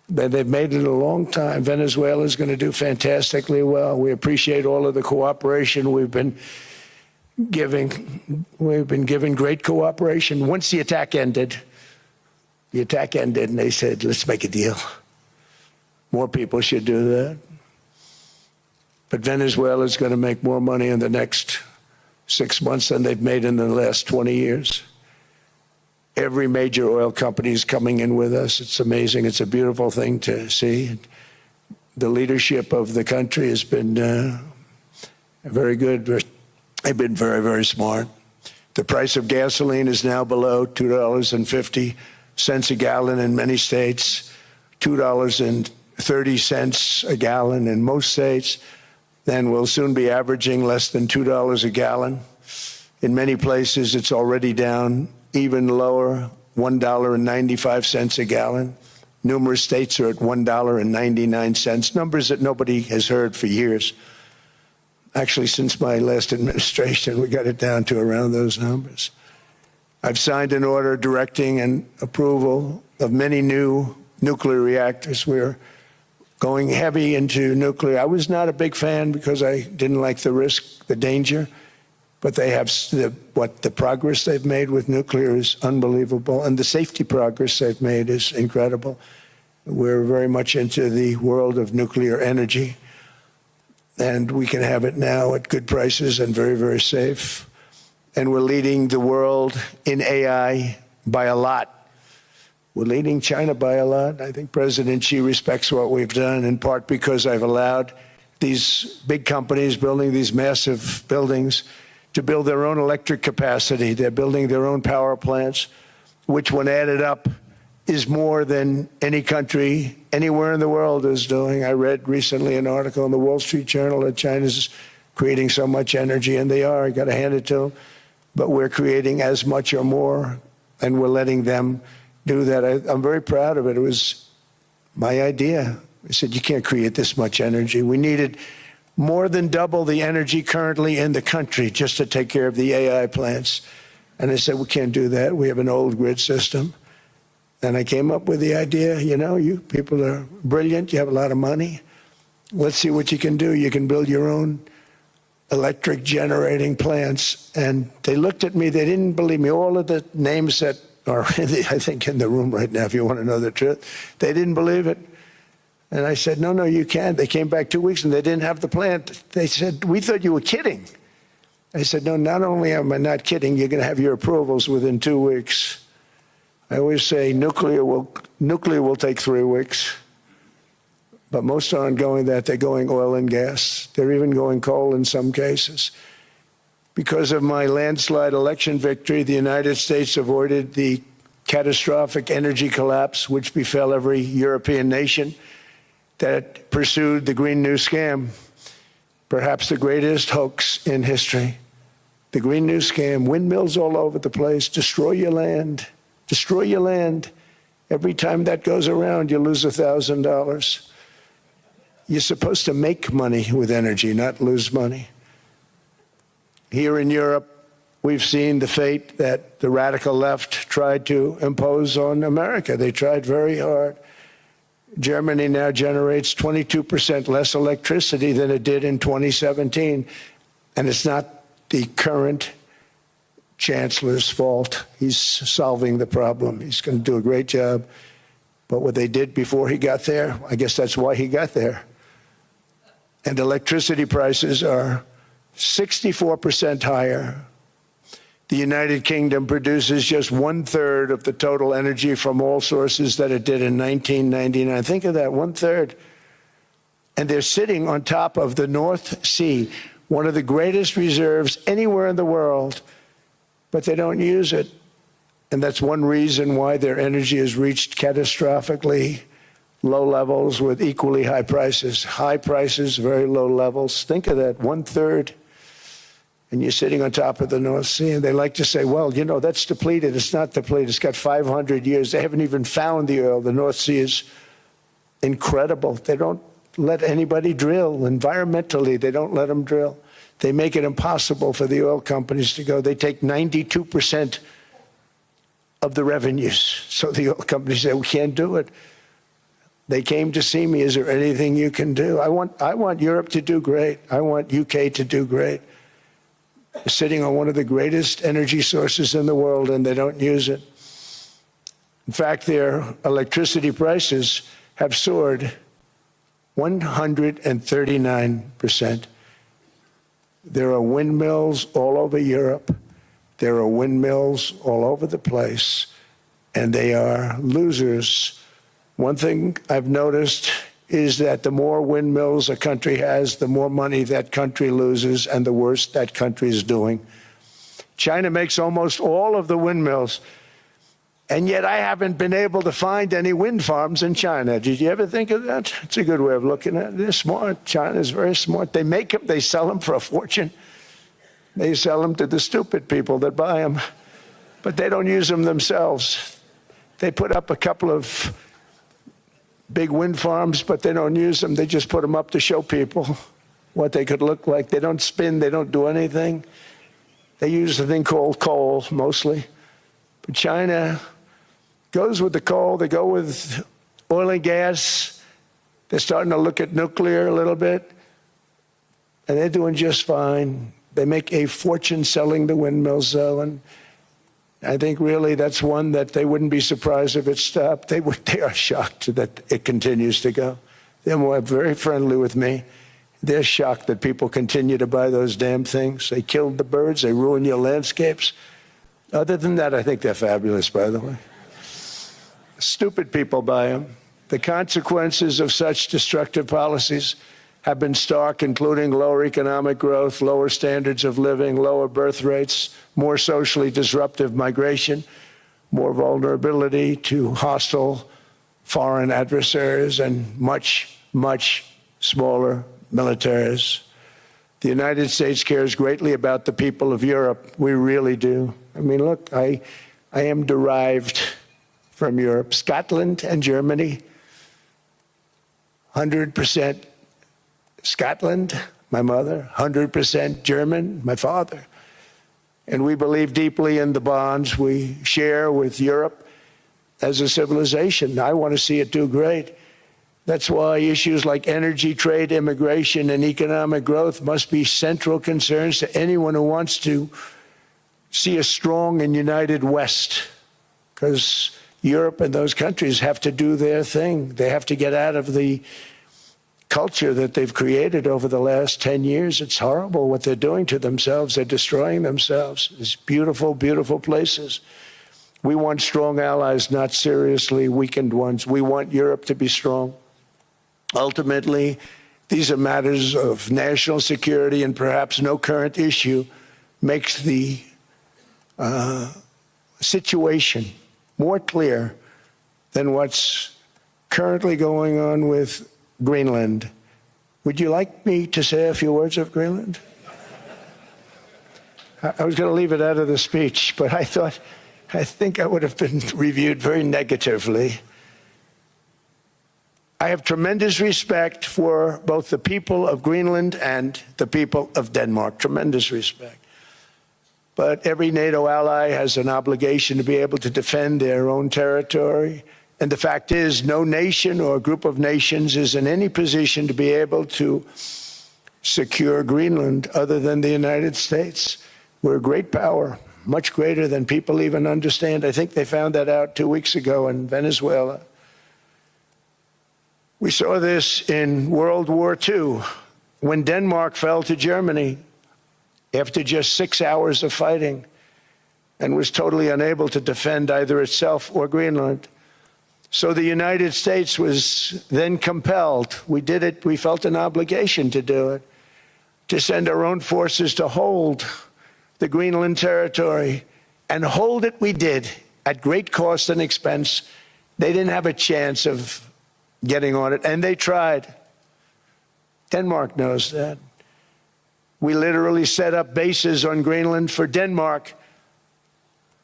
They've made it a long time. Venezuela is going to do fantastically well. We appreciate all of the cooperation we've been we've been given great cooperation. Once the attack ended, and they said, let's make a deal. More people should do that. But Venezuela is going to make more money in the next 6 months than they've made in the last 20 years. Every major oil company is coming in with us. It's amazing. It's a beautiful thing to see. The leadership of the country has been very good. They've been very, very smart. The price of gasoline is now below $2.50 a gallon in many states, $2.30 a gallon in most states. Then we'll soon be averaging less than $2 a gallon. In many places, it's already down even lower, $1.95 a gallon. Numerous states are at $1.99, numbers that nobody has heard for years. Actually, since my last administration, we got it down to around those numbers. I've signed an order directing and approval of many new nuclear reactors. We're going heavy into nuclear. I was not a big fan because I didn't like the risk, the danger, but they have the progress they've made with nuclear is unbelievable, and the safety progress they've made is incredible. We're very much into the world of nuclear energy, and we can have it now at good prices and very, very safe. And we're leading the world in AI by a lot. We're leading China by a lot. I think President Xi respects what we've done, in part because I've allowed these big companies building these massive buildings to build their own electric capacity. They're building their own power plants, which when added up is more than any country anywhere in the world is doing. I read recently an article in the Wall Street Journal that China's creating so much energy, and they are. I got to hand it to them. But we're creating as much or more, and we're letting them do that. I'm very proud of it. It was my idea. I said, you can't create this much energy. We needed more than double the energy currently in the country just to take care of the AI plants. And I said, we can't do that. We have an old grid system. And I came up with the idea, you know, you people are brilliant. You have a lot of money. Let's see what you can do. You can build your own electric generating plants. And they looked at me. They didn't believe me. All of the names that are, I think, in the room right now, if you want to know the truth, they didn't believe it. And I said, no, you can't. They came back 2 weeks and they didn't have the plant. They said, we thought you were kidding. I said, no, not only am I not kidding, you're going to have your approvals within 2 weeks. I always say nuclear will take 3 weeks. But most aren't going that. They're going oil and gas. They're even going coal in some cases. Because of my landslide election victory, the United States avoided the catastrophic energy collapse which befell every European nation that pursued the Green New Scam, perhaps the greatest hoax in history. The Green New Scam, windmills all over the place, destroy your land, destroy your land. Every time that goes around, you lose $1,000. You're supposed to make money with energy, not lose money. Here in Europe, we've seen the fate that the radical left tried to impose on America. They tried very hard. Germany now generates 22% less electricity than it did in 2017. And it's not the current chancellor's fault. He's solving the problem. He's going to do a great job. But what they did before he got there, I guess that's why he got there. And electricity prices are 64% higher. The United Kingdom produces just 1/3 of the total energy from all sources that it did in 1999. Think of that, 1/3. And they're sitting on top of the North Sea, one of the greatest reserves anywhere in the world, but they don't use it. And that's one reason why their energy has reached catastrophically low levels with equally high prices. High prices, very low levels. Think of that, 1/3. And you're sitting on top of the North Sea, and they like to say, well, you know, that's depleted. It's not depleted. It's got 500 years. They haven't even found the oil. The North Sea is incredible. They don't let anybody drill. Environmentally, they don't let them drill. They make it impossible for the oil companies to go. They take 92% of the revenues. So the oil companies say, we can't do it. They came to see me. Is there anything you can do? I want Europe to do great. I want UK to do great. They're sitting on one of the greatest energy sources in the world, and they don't use it. In fact, their electricity prices have soared 139%. There are windmills all over Europe. There are windmills all over the place, and they are losers. One thing I've noticed is that the more windmills a country has, the more money that country loses and the worse that country is doing. China makes almost all of the windmills, and yet I haven't been able to find any wind farms in China. Did you ever think of that? It's a good way of looking at it. They're smart. China's very smart. They make them, they sell them for a fortune. They sell them to the stupid people that buy them, but they don't use them themselves. They put up a couple of big wind farms, but they don't use them. They just put them up to show people what they could look like. They don't spin. They don't do anything. They use a thing called coal, mostly. But China goes with the coal. They go with oil and gas. They're starting to look at nuclear a little bit, and they're doing just fine. They make a fortune selling the windmills, though, and I think really that's one that they wouldn't be surprised if it stopped. They are shocked that it continues to go. They're very friendly with me. They're shocked that people continue to buy those damn things. They killed the birds. They ruin your landscapes. Other than that, I think they're fabulous, by the way. Stupid people buy them. The consequences of such destructive policies have been stark, including lower economic growth, lower standards of living, lower birth rates, more socially disruptive migration, more vulnerability to hostile foreign adversaries, and much, much smaller militaries. The United States cares greatly about the people of Europe. We really do. I mean, look, I am derived from Europe. Scotland and Germany, 100% Scotland, my mother, 100% German, my father. And we believe deeply in the bonds we share with Europe as a civilization. I want to see it do great. That's why issues like energy, trade, immigration, and economic growth must be central concerns to anyone who wants to see a strong and united West, because Europe and those countries have to do their thing. They have to get out of the culture that they've created over the last 10 years. It's horrible what they're doing to themselves. They're destroying themselves. It's beautiful, beautiful places. We want strong allies, not seriously weakened ones. We want Europe to be strong. Ultimately, these are matters of national security, and perhaps no current issue makes the situation more clear than what's currently going on with Greenland. Would you like me to say a few words of Greenland? I was going to leave it out of the speech, but I think I would have been reviewed very negatively. I have tremendous respect for both the people of Greenland and the people of Denmark, tremendous respect. But every NATO ally has an obligation to be able to defend their own territory. And the fact is, no nation or group of nations is in any position to be able to secure Greenland other than the United States. We're a great power, much greater than people even understand. I think they found that out 2 weeks ago in Venezuela. We saw this in World War II, when Denmark fell to Germany after just 6 hours of fighting and was totally unable to defend either itself or Greenland. So the United States was then compelled, we did it, we felt an obligation to do it, to send our own forces to hold the Greenland territory, and hold it we did at great cost and expense. They didn't have a chance of getting on it, and they tried. Denmark knows that. We literally set up bases on Greenland for Denmark.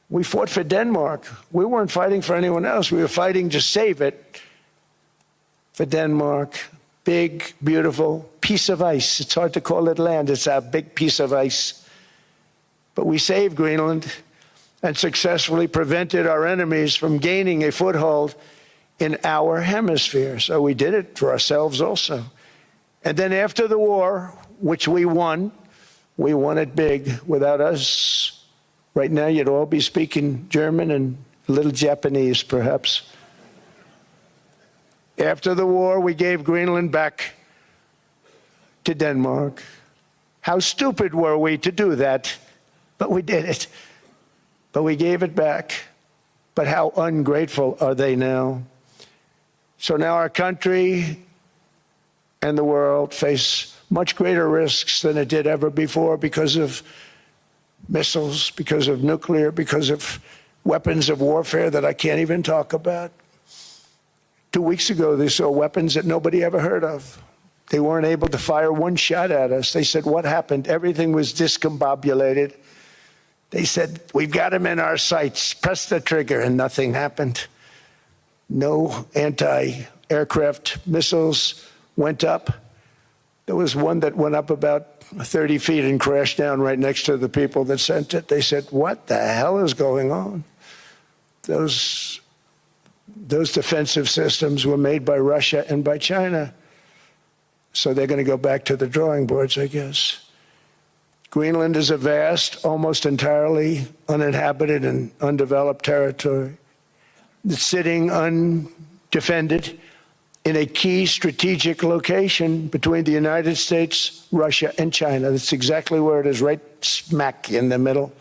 We fought for Denmark. We weren't fighting for anyone else. We were fighting to save it for Denmark. Big, beautiful piece of ice. It's hard to call it land. It's a big piece of ice. But we saved Greenland and successfully prevented our enemies from gaining a foothold in our hemisphere. So we did it for ourselves also. And then after the war, which we won, We won it big. Without us, right now you'd all be speaking German and a little Japanese, perhaps. After the war, we gave Greenland back to Denmark. How stupid were we to do that? But we did it. But we gave it back. But how ungrateful are they now? So now our country and the world face much greater risks than it did ever before because of missiles, because of nuclear, because of weapons of warfare that I can't even talk about. 2 weeks ago, they saw weapons that nobody ever heard of. They weren't able to fire one shot at us. They said, what happened? Everything was discombobulated. They said, we've got them in our sights. Press the trigger, and nothing happened. No anti-aircraft missiles went up. There was one that went up about 30 feet and crashed down right next to the people that sent it. They said, what the hell is going on? Those defensive systems were made by Russia and by China. So they're going to go back to the drawing boards, I guess. Greenland is a vast, almost entirely uninhabited and undeveloped territory. It's sitting undefended in a key strategic location between the United States, Russia, and China. That's exactly where it is, right smack in the middle.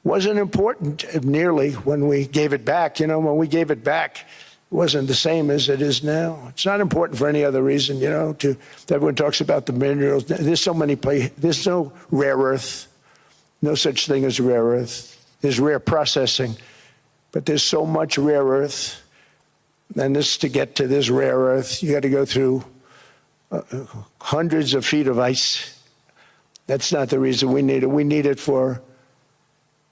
Wasn't important nearly when we gave it back. You know, when we gave it back, it wasn't the same as it is now. It's not important for any other reason, you know, everyone talks about the minerals. There's so many places. There's no rare earth, no such thing as rare earth. There's rare processing, but there's so much rare earth. And this, to get to this rare earth, you got to go through hundreds of feet of ice. That's not the reason we need it. We need it for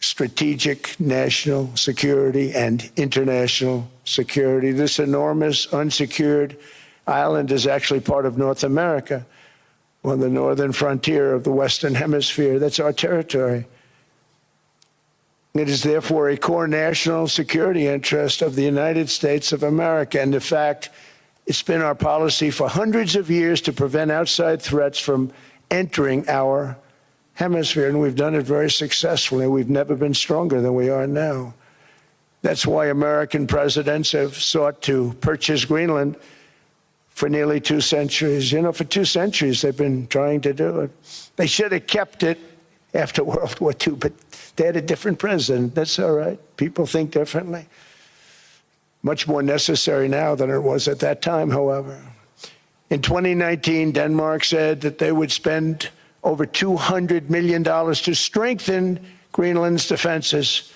strategic national security and international security. This enormous unsecured island is actually part of North America, on the northern frontier of the Western Hemisphere. That's our territory. It is therefore a core national security interest of the United States of America. And in fact, it's been our policy for hundreds of years to prevent outside threats from entering our hemisphere, and we've done it very successfully. We've never been stronger than we are now. That's why American presidents have sought to purchase Greenland for nearly 2 centuries. You know, for 2 centuries they've been trying to do it. They should have kept it after World War II, but they had a different president. That's all right. People think differently. Much more necessary now than it was at that time, however. In 2019, Denmark said that they would spend over $200 million to strengthen Greenland's defenses.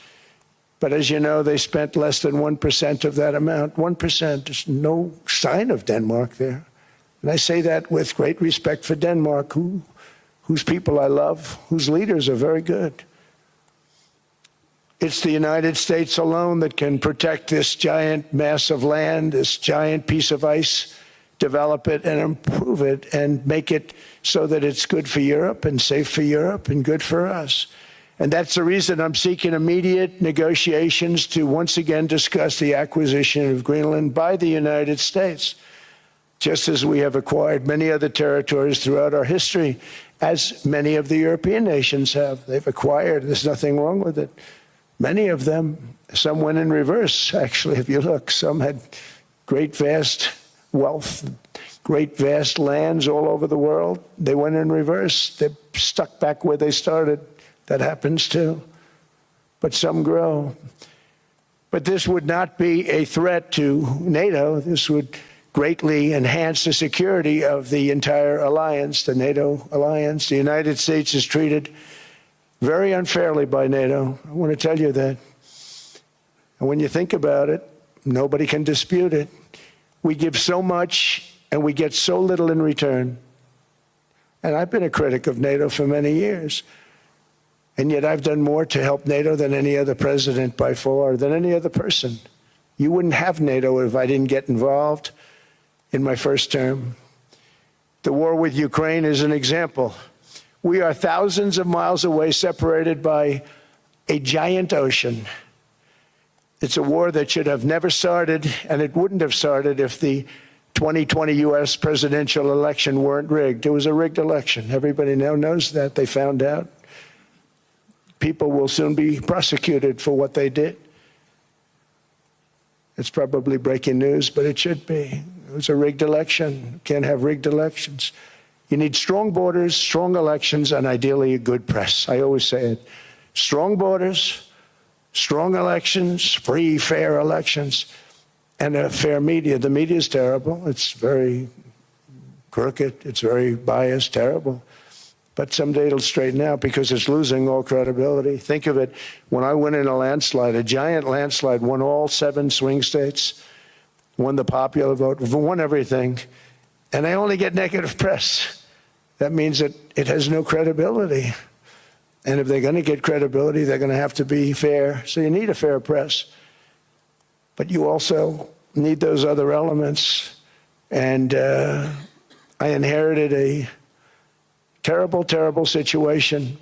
But as you know, they spent less than 1% of that amount. 1%. There's no sign of Denmark there. And I say that with great respect for Denmark, whose people I love, whose leaders are very good. It's the United States alone that can protect this giant mass of land, this giant piece of ice, develop it and improve it and make it so that it's good for Europe and safe for Europe and good for us. And that's the reason I'm seeking immediate negotiations to once again discuss the acquisition of Greenland by the United States, just as we have acquired many other territories throughout our history, as many of the European nations have. They've acquired, there's nothing wrong with it. Many of them, some went in reverse, actually, if you look. Some had great, vast wealth, great, vast lands all over the world. They went in reverse. They're stuck back where they started. That happens too. But some grow. But this would not be a threat to NATO. This would greatly enhance the security of the entire alliance, the NATO alliance. The United States is treated very unfairly by NATO. I want to tell you that. And when you think about it, nobody can dispute it. We give so much and we get so little in return. And I've been a critic of NATO for many years. And yet I've done more to help NATO than any other president by far, than any other person. You wouldn't have NATO if I didn't get involved in my first term. The war with Ukraine is an example. We are thousands of miles away, separated by a giant ocean. It's a war that should have never started, and it wouldn't have started if the 2020 U.S. presidential election weren't rigged. It was a rigged election. Everybody now knows that. They found out. People will soon be prosecuted for what they did. It's probably breaking news, but it should be. It was a rigged election. You can't have rigged elections. You need strong borders, strong elections, and ideally a good press. I always say it. Strong borders, strong elections, free, fair elections, and a fair media. The media is terrible. It's very crooked. It's very biased, terrible. But someday it'll straighten out because it's losing all credibility. Think of it. When I went in a landslide, a giant landslide, won all 7 swing states, won the popular vote, won everything, and I only get negative press. That means that it has no credibility. And if they're going to get credibility, they're going to have to be fair. So you need a fair press. But you also need those other elements. And I inherited a terrible, terrible situation.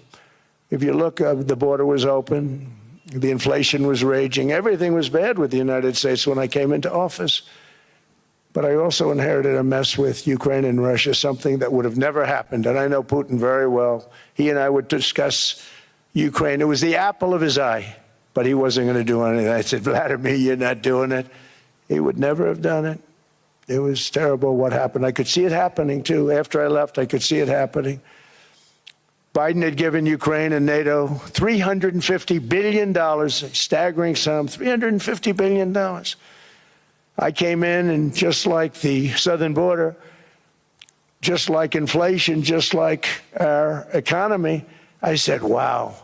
If you look, the border was open. The inflation was raging. Everything was bad with the United States when I came into office. But I also inherited a mess with Ukraine and Russia, something that would have never happened. And I know Putin very well. He and I would discuss Ukraine. It was the apple of his eye, but he wasn't going to do anything. I said, Vladimir, you're not doing it. He would never have done it. It was terrible what happened. I could see it happening, too. After I left, I could see it happening. Biden had given Ukraine and NATO $350 billion, a staggering sum, $350 billion. I came in, and just like the southern border, just like inflation, just like our economy, I said, wow,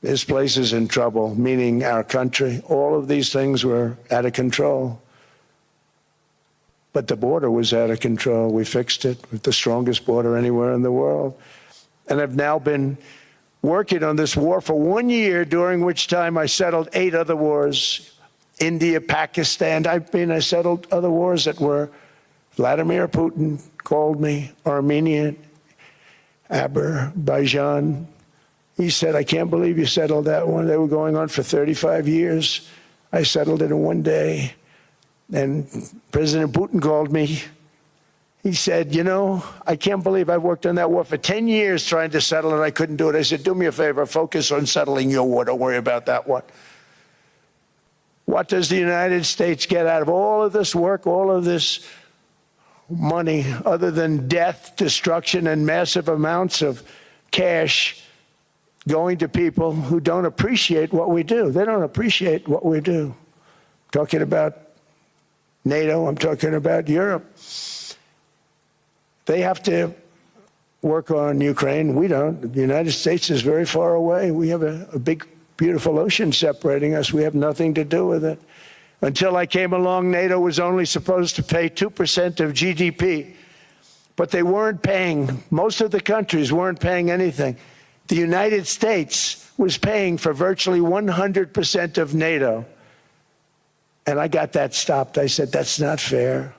this place is in trouble, meaning our country. All of these things were out of control. But the border was out of control. We fixed it with the strongest border anywhere in the world. And I've now been working on this war for 1 year, during which time I settled 8 other wars. India, Pakistan. I settled other wars that were Vladimir Putin called me, Armenia, Azerbaijan. He said, I can't believe you settled that one. They were going on for 35 years. I settled it in 1 day. And President Putin called me. He said, you know, I can't believe I've worked on that war for 10 years trying to settle it. I couldn't do it. I said, do me a favor, focus on settling your war. Don't worry about that one. What does the United States get out of all of this work, all of this money, other than death, destruction, and massive amounts of cash going to people who don't appreciate what we do? They don't appreciate what we do. I'm talking about NATO. I'm talking about Europe. They have to work on Ukraine. We don't. The United States is very far away. We have a big, beautiful ocean separating us. We have nothing to do with it. Until I came along, NATO was only supposed to pay 2% of GDP, but they weren't paying. Most of the countries weren't paying anything. The United States was paying for virtually 100% of NATO. And I got that stopped. I said, that's not fair.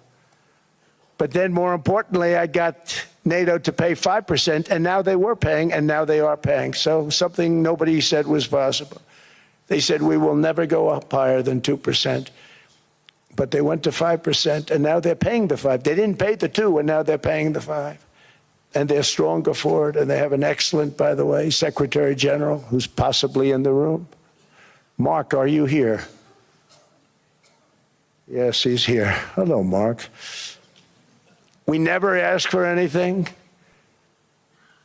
But then, more importantly, I got NATO to pay 5%, and now they were paying, and now they are paying. So something nobody said was possible. They said, we will never go up higher than 2%. But they went to 5%, and now they're paying the 5. They didn't pay the 2, and now they're paying the 5. And they're stronger for it, and they have an excellent, by the way, Secretary General, who's possibly in the room. Mark, are you here? Yes, he's here. Hello, Mark. We never asked for anything,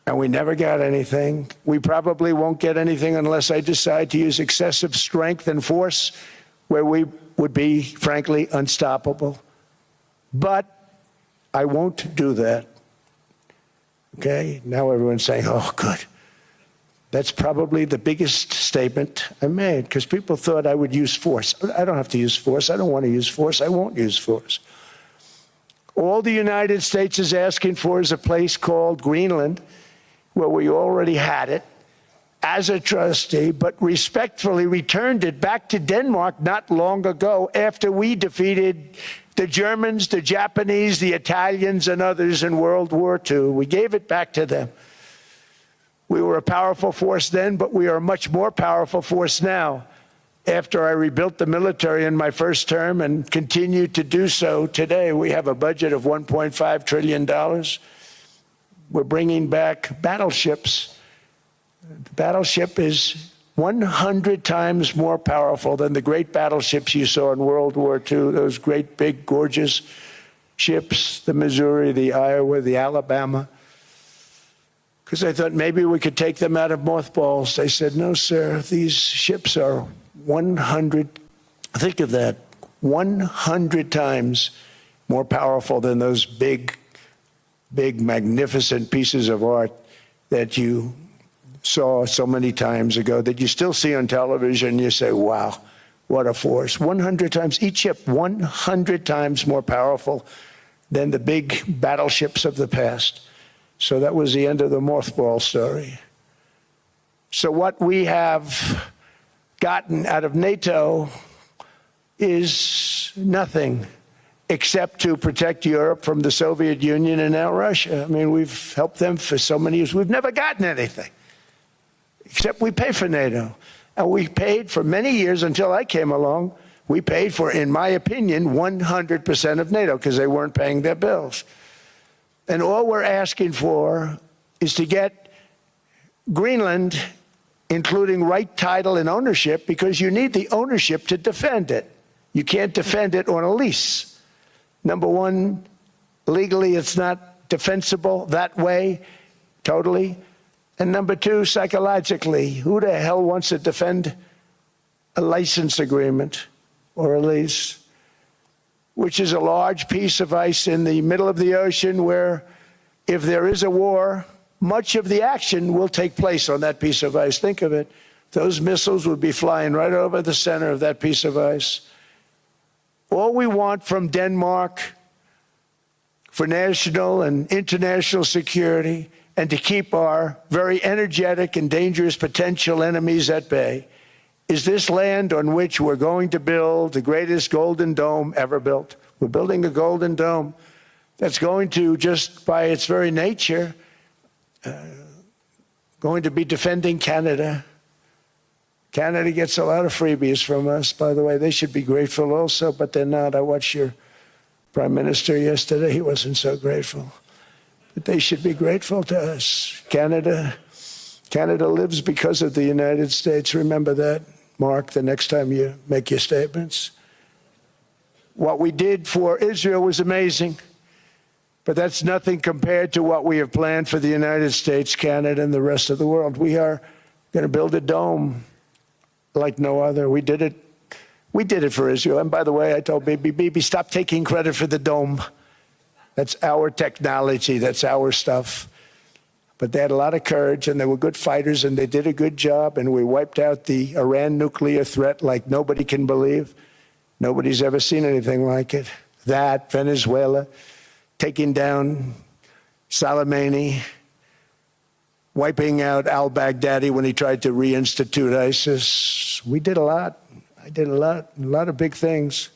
and we never got anything. We probably won't get anything unless I decide to use excessive strength and force, where we would be, frankly, unstoppable. But I won't do that. Okay? Now everyone's saying, oh, good. That's probably the biggest statement I made, because people thought I would use force. I don't have to use force. I don't want to use force. I won't use force. All the United States is asking for is a place called Greenland, where we already had it as a trustee, but respectfully returned it back to Denmark not long ago, after we defeated the Germans, the Japanese, the Italians, and others in World War II. We gave it back to them. We were a powerful force then, but we are a much more powerful force now. after I rebuilt the military in my first term and continue to do so today. We have a budget of $1.5 trillion. We're bringing back battleships. The battleship is 100 times more powerful than the great battleships you saw in World War II, those great, big, gorgeous ships, the Missouri, the Iowa, the Alabama. Because I thought maybe we could take them out of mothballs. They said, no, sir, these ships are 100, think of that, 100 times more powerful than those big, magnificent pieces of art that you saw so many times ago, that you still see on television. You say, wow, what a force. 100 times, each ship 100 times more powerful than the big battleships of the past. So that was the end of the mothball story. So what we have gotten out of NATO is nothing except to protect Europe from the Soviet Union and now Russia. I mean, we've helped them for so many years. We've never gotten anything, except we pay for NATO. And we paid for many years until I came along. We paid for, in my opinion, 100% of NATO because they weren't paying their bills. And all we're asking for is to get Greenland, including right title and ownership, because you need the ownership to defend it. You can't defend it on a lease. Number one, legally it's not defensible that way, totally. And number two, psychologically, who the hell wants to defend a license agreement or a lease, which is a large piece of ice in the middle of the ocean where if there is a war, much of the action will take place on that piece of ice. Think of it. Those missiles would be flying right over the center of that piece of ice. All we want from Denmark for national and international security and to keep our very energetic and dangerous potential enemies at bay is this land on which we're going to build the greatest golden dome ever built. We're building a golden dome that's going to, just by its very nature, going to be defending Canada. Canada gets a lot of freebies from us, by the way. They should be grateful also, but they're not. I watched your prime minister yesterday. He wasn't so grateful. But they should be grateful to us. Canada lives because of the United States. Remember that, Mark, the next time you make your statements. What we did for Israel was amazing, but that's nothing compared to what we have planned for the United States, Canada, and the rest of the world. We are going to build a dome like no other. We did it for Israel. And by the way, I told Bibi, stop taking credit for the dome. That's our technology. That's our stuff. But they had a lot of courage, and they were good fighters, and they did a good job, and we wiped out the Iran nuclear threat like nobody can believe. Nobody's ever seen anything like it. That, Venezuela, taking down Soleimani, wiping out al-Baghdadi when he tried to reinstitute ISIS. We did a lot. I did a lot of big things,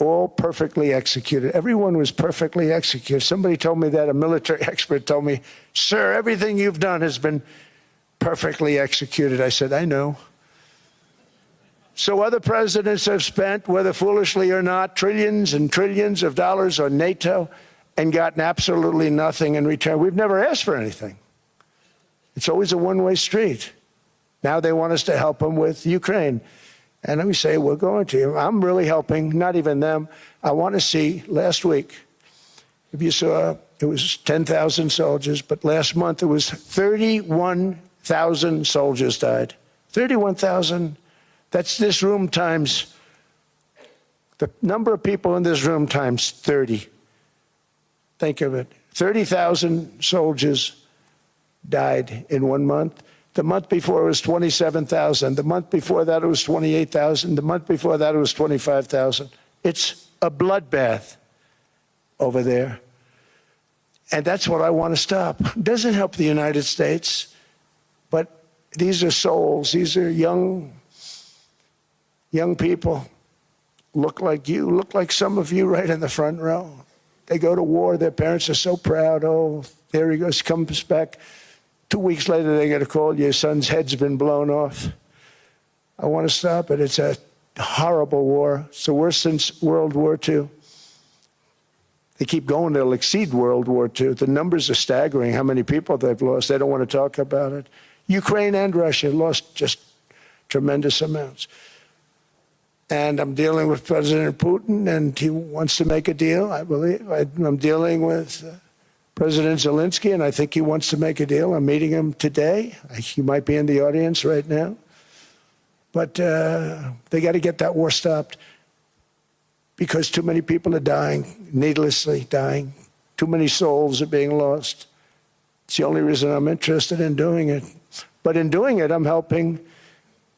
all perfectly executed. Everyone was perfectly executed. Somebody told me that, a military expert told me, sir, everything you've done has been perfectly executed. I said, I know. So other presidents have spent, whether foolishly or not, trillions and trillions of dollars on NATO and gotten absolutely nothing in return. We've never asked for anything. It's always a one-way street. Now they want us to help them with Ukraine. And we say, we're going to. I'm really helping, not even them. I want to see, last week, if you saw, it was 10,000 soldiers, but last month it was 31,000 soldiers died. 31,000. That's this room times, the number of people in this room times 30. Think of it. 30,000 soldiers died in 1 month. The month before it was 27,000. The month before that it was 28,000. The month before that it was 25,000. It's a bloodbath over there. And that's what I want to stop. It doesn't help the United States, but these are souls. These are young people. Look like you, look like some of you right in the front row. They go to war. Their parents are so proud. Oh, there he goes, comes back. 2 weeks later, they get a call, your son's head's been blown off. I want to stop it. It's a horrible war. It's the worst since World War II. They keep going, they'll exceed World War II. The numbers are staggering, how many people they've lost. They don't want to talk about it. Ukraine and Russia lost just tremendous amounts. And I'm dealing with President Putin, and he wants to make a deal, I believe. I'm dealing with President Zelensky, and I think he wants to make a deal. I'm meeting him today. He might be in the audience right now. But they got to get that war stopped, because too many people are dying, needlessly dying. Too many souls are being lost. It's the only reason I'm interested in doing it. But in doing it, I'm helping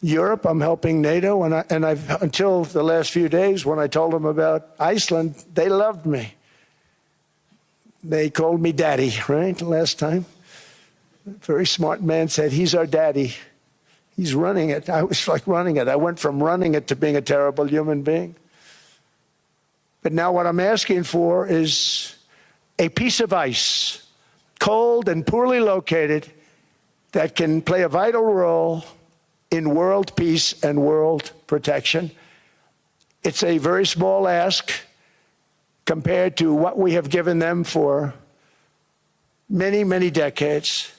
Europe, I'm helping NATO, and I've until the last few days when I told them about Iceland, they loved me. They called me daddy, right, last time. A very smart man said, he's our daddy. He's running it. I was like running it. I went from running it to being a terrible human being. But now what I'm asking for is a piece of ice, cold and poorly located, that can play a vital role in world peace and world protection. It's a very small ask compared to what we have given them for many, many decades.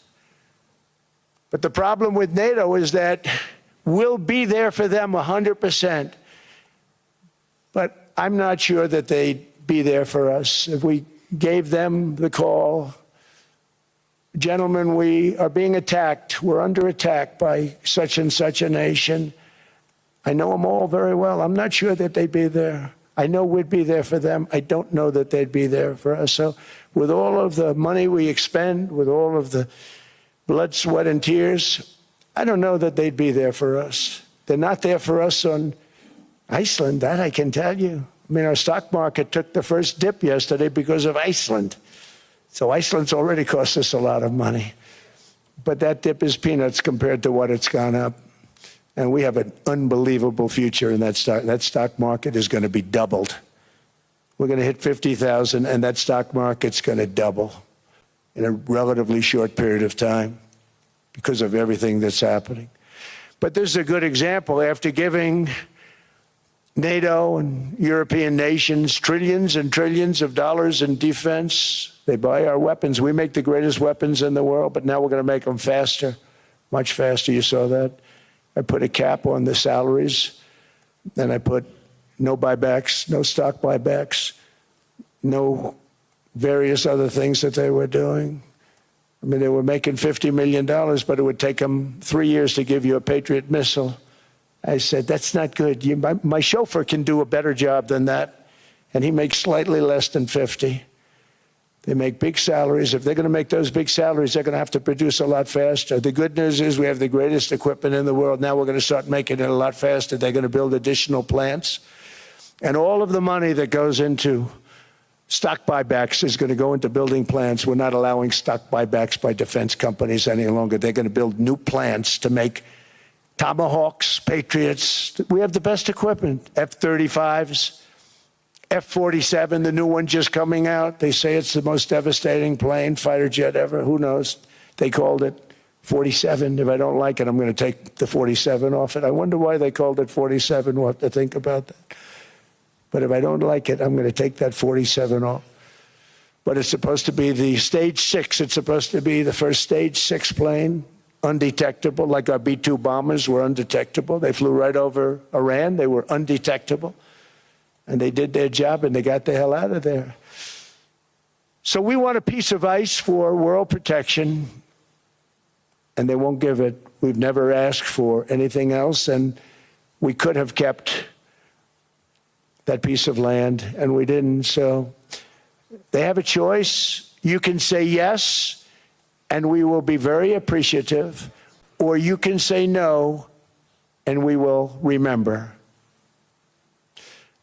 But the problem with NATO is that we'll be there for them 100%. But I'm not sure that they'd be there for us. If we gave them the call, gentlemen, we are being attacked. We're under attack by such and such a nation. I know them all very well. I'm not sure that they'd be there. I know we'd be there for them. I don't know that they'd be there for us. So with all of the money we expend, with all of the blood, sweat, and tears, I don't know that they'd be there for us. They're not there for us on Iceland, that I can tell you. I mean, our stock market took the first dip yesterday because of Iceland. So Iceland's already cost us a lot of money. But that dip is peanuts compared to what it's gone up. And we have an unbelievable future in that stock. That stock market is going to be doubled. We're going to hit 50,000, and that stock market's going to double in a relatively short period of time because of everything that's happening. But this is a good example. After giving NATO and European nations trillions and trillions of dollars in defense, they buy our weapons. We make the greatest weapons in the world, but now we're going to make them faster, much faster. You saw that. I put a cap on the salaries, and I put no buybacks, no stock buybacks, no various other things that they were doing. I mean, they were making $50 million, but it would take them 3 years to give you a Patriot missile. I said, that's not good. My chauffeur can do a better job than that, and he makes slightly less than 50. They make big salaries. If they're going to make those big salaries, they're going to have to produce a lot faster. The good news is we have the greatest equipment in the world. Now we're going to start making it a lot faster. They're going to build additional plants. And all of the money that goes into stock buybacks is going to go into building plants. We're not allowing stock buybacks by defense companies any longer. They're going to build new plants to make Tomahawks, Patriots. We have the best equipment, F-35s. F-47, the new one just coming out. They say it's the most devastating plane, fighter jet ever. Who knows? They called it 47. If I don't like it, I'm going to take the 47 off it. I wonder why they called it 47. We'll have to think about that. But if I don't like it, I'm going to take that 47 off. But it's supposed to be the Stage 6. It's supposed to be the first Stage 6 plane, undetectable, like our B-2 bombers were undetectable. They flew right over Iran. They were undetectable. And they did their job, and they got the hell out of there. So we want a piece of ice for world protection, and they won't give it. We've never asked for anything else, and we could have kept that piece of land, and we didn't. So they have a choice. You can say yes, and we will be very appreciative, or you can say no, and we will remember.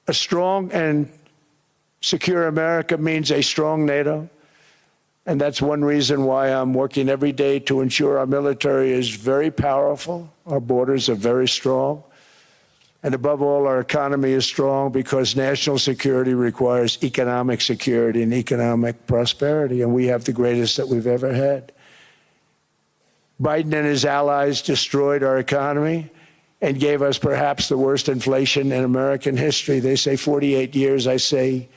A strong and secure America means a strong NATO, and that's one reason why I'm working every day to ensure our military is very powerful, our borders are very strong, and above all, our economy is strong, because national security requires economic security and economic prosperity, and we have the greatest that we've ever had. Biden and his allies destroyed our economy. and gave us perhaps the worst inflation in American history. They say 48 years, I say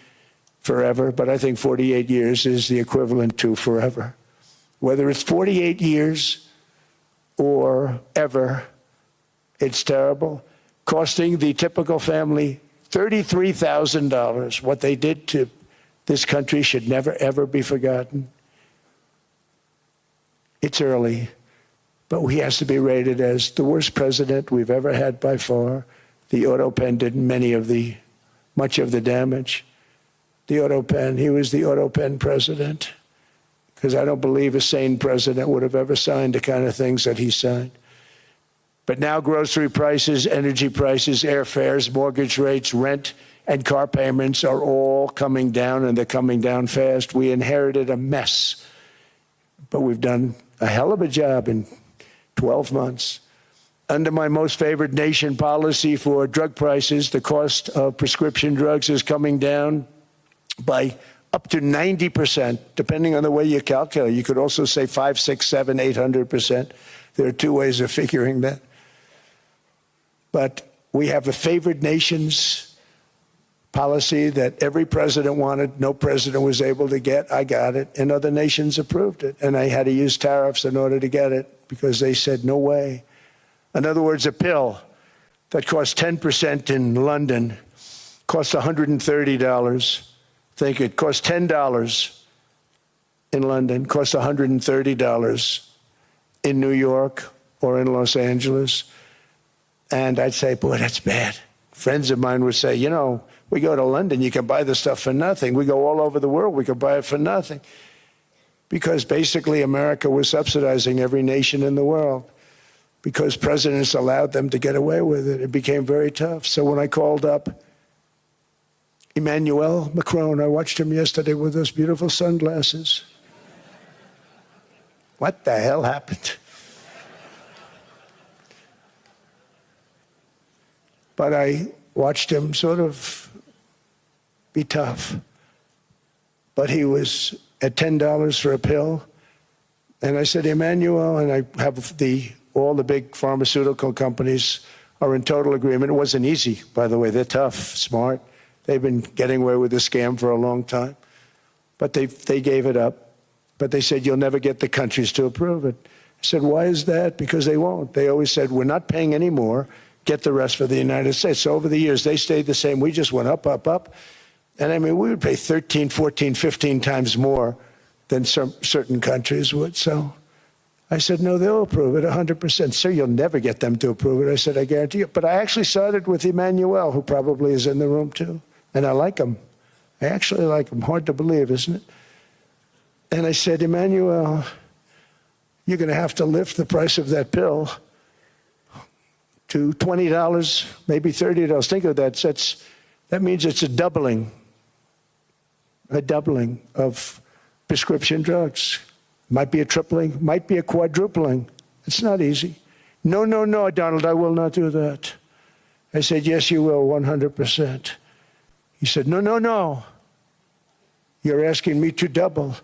forever, but I think 48 years is the equivalent to forever. Whether it's 48 years or ever, it's terrible, costing the typical family $33,000. What they did to this country should never, ever be forgotten. It's early, but he has to be rated as the worst president we've ever had by far. The auto pen did much of the damage. The auto pen, he was the auto pen president, because I don't believe a sane president would have ever signed the kind of things that he signed. But now grocery prices, energy prices, airfares, mortgage rates, rent, and car payments are all coming down, and they're coming down fast. We inherited a mess, but we've done a hell of a job in 12 months. Under my most favored nation policy for drug prices, the cost of prescription drugs is coming down by up to 90%, depending on the way you calculate. You could also say 5, 6, 7, 800%. There are two ways of figuring that. But we have a favored nations policy that every president wanted, no president was able to get. I got it, and other nations approved it. And I had to use tariffs in order to get it because they said, no way. In other words, a pill that costs 10% in London costs $130. Think it costs $10 in London, costs $130 in New York or in Los Angeles. And I'd say, boy, that's bad. Friends of mine would say, you know, we go to London, you can buy the stuff for nothing. We go all over the world, we can buy it for nothing. Because basically America was subsidizing every nation in the world because presidents allowed them to get away with it. It became very tough. So when I called up Emmanuel Macron, I watched him yesterday with those beautiful sunglasses. What the hell happened? But I watched him sort of be tough. But he was at $10 for a pill. And I said, Emmanuel, and I have all the big pharmaceutical companies are in total agreement. It wasn't easy, by the way. They're tough, smart. They've been getting away with this scam for a long time. But they gave it up. But they said, you'll never get the countries to approve it. I said, why is that? Because they won't. They always said, we're not paying any more. Get the rest for the United States. So over the years, they stayed the same. We just went up, up, up. And I mean, we would pay 13, 14, 15 times more than certain countries would. So I said, no, they'll approve it 100%. Sir, you'll never get them to approve it. I said, I guarantee you. But I actually started with Emmanuel, who probably is in the room too. And I like him. I actually like him. Hard to believe, isn't it? And I said, Emmanuel, you're going to have to lift the price of that pill to $20, maybe $30. Think of that. That means it's a doubling of prescription drugs. Might be a tripling, might be a quadrupling. It's not easy. No, no, no, Donald, I will not do that. I said, yes, you will, 100%. He said, no, no, no. You're asking me to double.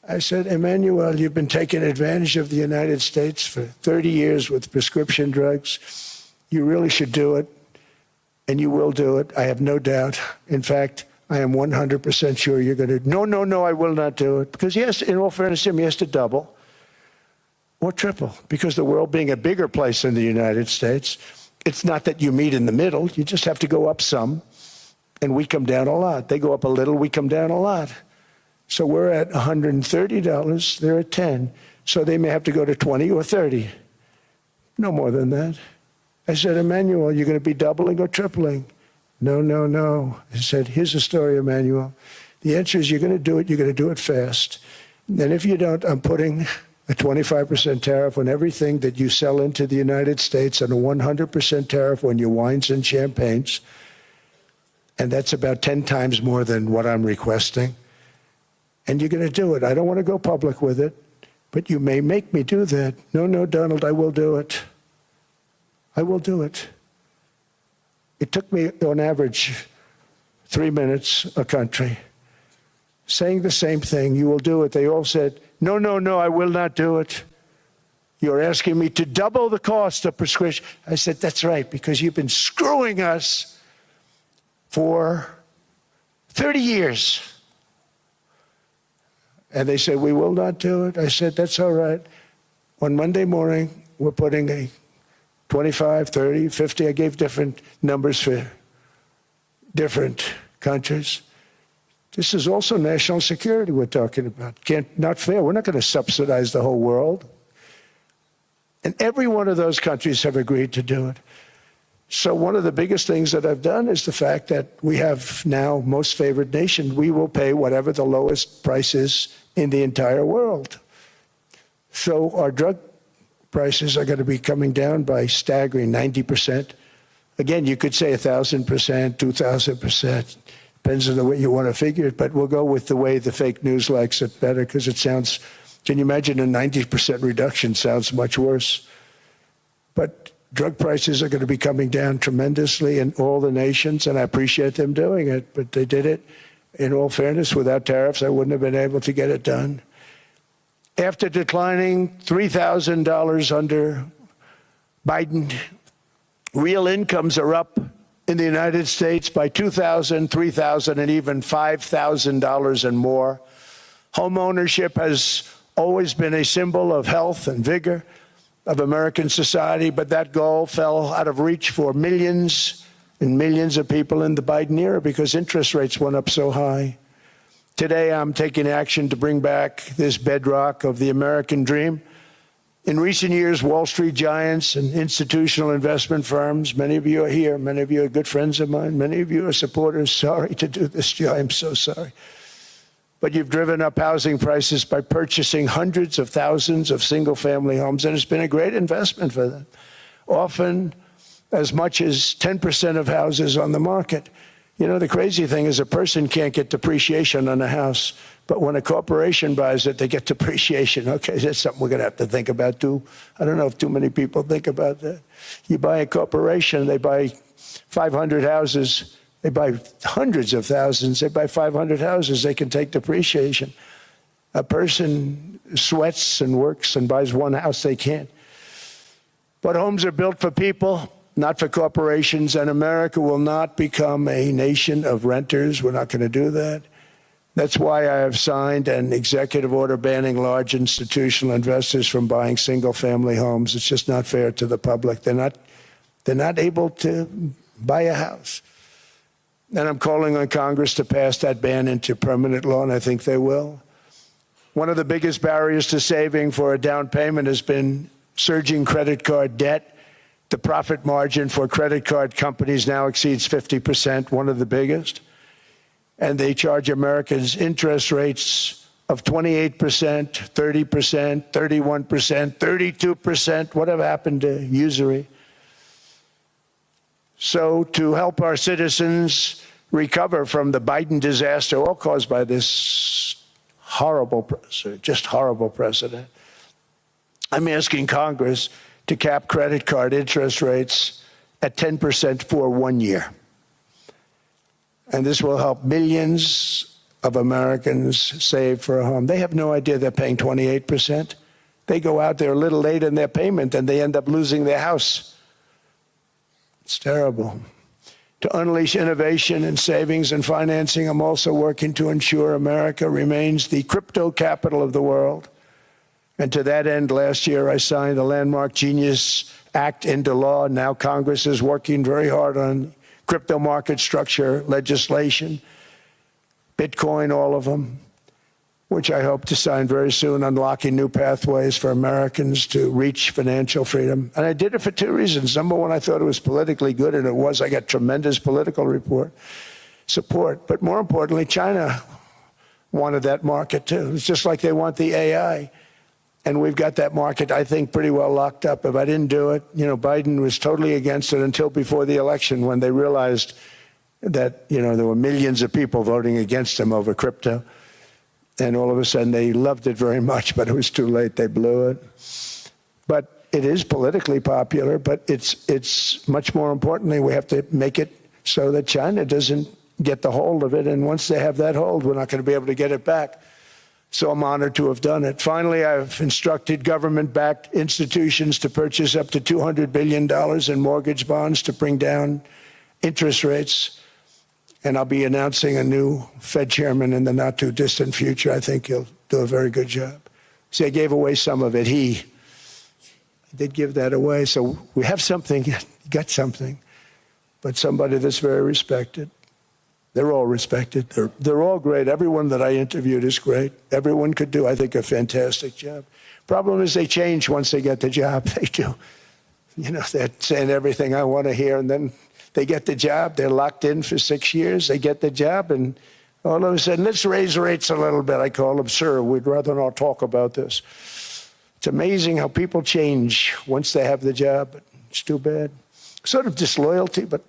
I said, Emmanuel, you've been taking advantage of the United States for 30 years with prescription drugs. You really should do it, and you will do it. I have no doubt. In fact, I am 100% sure you're going to. No, no, no, I will not do it. Because yes, in all fairness to him, he has to double or triple. Because the world being a bigger place than the United States, it's not that you meet in the middle. You just have to go up some, and we come down a lot. They go up a little, we come down a lot. So we're at $130, they're at 10. So they may have to go to 20 or 30. No more than that. I said, Emmanuel, you're going to be doubling or tripling? No, no, no. I said, here's the story, Emmanuel. The answer is you're going to do it. You're going to do it fast. And if you don't, I'm putting a 25% tariff on everything that you sell into the United States and a 100% tariff on your wines and champagnes. And that's about 10 times more than what I'm requesting. And you're going to do it. I don't want to go public with it, but you may make me do that. No, no, Donald, I will do it. I will do it. It took me, on average, 3 minutes a country, saying the same thing. You will do it. They all said, no, no, no, I will not do it. You're asking me to double the cost of prescription. I said, that's right, because you've been screwing us for 30 years. And they said, we will not do it. I said, that's all right. On Monday morning, we're putting a 25, 30, 50, I gave different numbers for different countries. This is also national security we're talking about. Not fair. We're not going to subsidize the whole world. And every one of those countries have agreed to do it. So one of the biggest things that I've done is the fact that we have now most favored nation. We will pay whatever the lowest price is in the entire world. So our drug prices are going to be coming down by staggering 90%. Again, you could say 1,000%, 2,000%. Depends on the way you want to figure it, but we'll go with the way the fake news likes it better because it sounds, can you imagine a 90% reduction sounds much worse. But drug prices are going to be coming down tremendously in all the nations, and I appreciate them doing it, but they did it, in all fairness, without tariffs. I wouldn't have been able to get it done. After declining $3,000 under Biden, real incomes are up in the United States by $2,000, $3,000, and even $5,000 and more. Home ownership has always been a symbol of health and vigor of American society, but that goal fell out of reach for millions and millions of people in the Biden era because interest rates went up so high. Today, I'm taking action to bring back this bedrock of the American dream. In recent years, Wall Street giants and institutional investment firms, many of you are here, many of you are good friends of mine, many of you are supporters. Sorry to do this to you, I'm so sorry. But you've driven up housing prices by purchasing hundreds of thousands of single-family homes, and it's been a great investment for them. Often as much as 10% of houses on the market. You know, the crazy thing is a person can't get depreciation on a house, but when a corporation buys it, they get depreciation. Okay, that's something we're going to have to think about too. I don't know if too many people think about that. You buy a corporation, they buy 500 houses, they buy hundreds of thousands, they buy 500 houses, they can take depreciation. A person sweats and works and buys one house, they can't. But homes are built for people, not for corporations, and America will not become a nation of renters. We're not going to do that. That's why I have signed an executive order banning large institutional investors from buying single-family homes. It's just not fair to the public. They're not able to buy a house. And I'm calling on Congress to pass that ban into permanent law, and I think they will. One of the biggest barriers to saving for a down payment has been surging credit card debt. The profit margin for credit card companies now exceeds 50%, one of the biggest. And they charge Americans interest rates of 28%, 30%, 31%, 32%. Whatever happened to usury? So to help our citizens recover from the Biden disaster, all caused by this horrible president, just horrible president, I'm asking Congress to cap credit card interest rates at 10% for 1 year. And this will help millions of Americans save for a home. They have no idea they're paying 28%. They go out there a little late in their payment and they end up losing their house. It's terrible. To unleash innovation in savings and financing, I'm also working to ensure America remains the crypto capital of the world. And to that end, last year, I signed the landmark Genius Act into law. Now Congress is working very hard on crypto market structure legislation, Bitcoin, all of them, which I hope to sign very soon, unlocking new pathways for Americans to reach financial freedom. And I did it for two reasons. Number one, I thought it was politically good, and it was. I got tremendous political support. But more importantly, China wanted that market too. It's just like they want the AI. And we've got that market, I think, pretty well locked up. If I didn't do it, you know, Biden was totally against it until before the election when they realized that, you know, there were millions of people voting against him over crypto. And all of a sudden they loved it very much, but it was too late. They blew it. But it is politically popular, but it's much more importantly, we have to make it so that China doesn't get the hold of it. And once they have that hold, we're not going to be able to get it back. So I'm honored to have done it. Finally, I've instructed government-backed institutions to purchase up to $200 billion in mortgage bonds to bring down interest rates. And I'll be announcing a new Fed chairman in the not-too-distant future. I think he'll do a very good job. See, I gave away some of it. He did give that away. So we have something, got something, but somebody that's very respected. They're all respected. They're all great. Everyone that I interviewed is great. Everyone could do, I think, a fantastic job. Problem is they change once they get the job. They do. You know, they're saying everything I want to hear, and then they get the job. They're locked in for 6 years. They get the job, and all of a sudden, let's raise rates a little bit. I call them, sir, we'd rather not talk about this. It's amazing how people change once they have the job, but it's too bad. Sort of disloyalty, but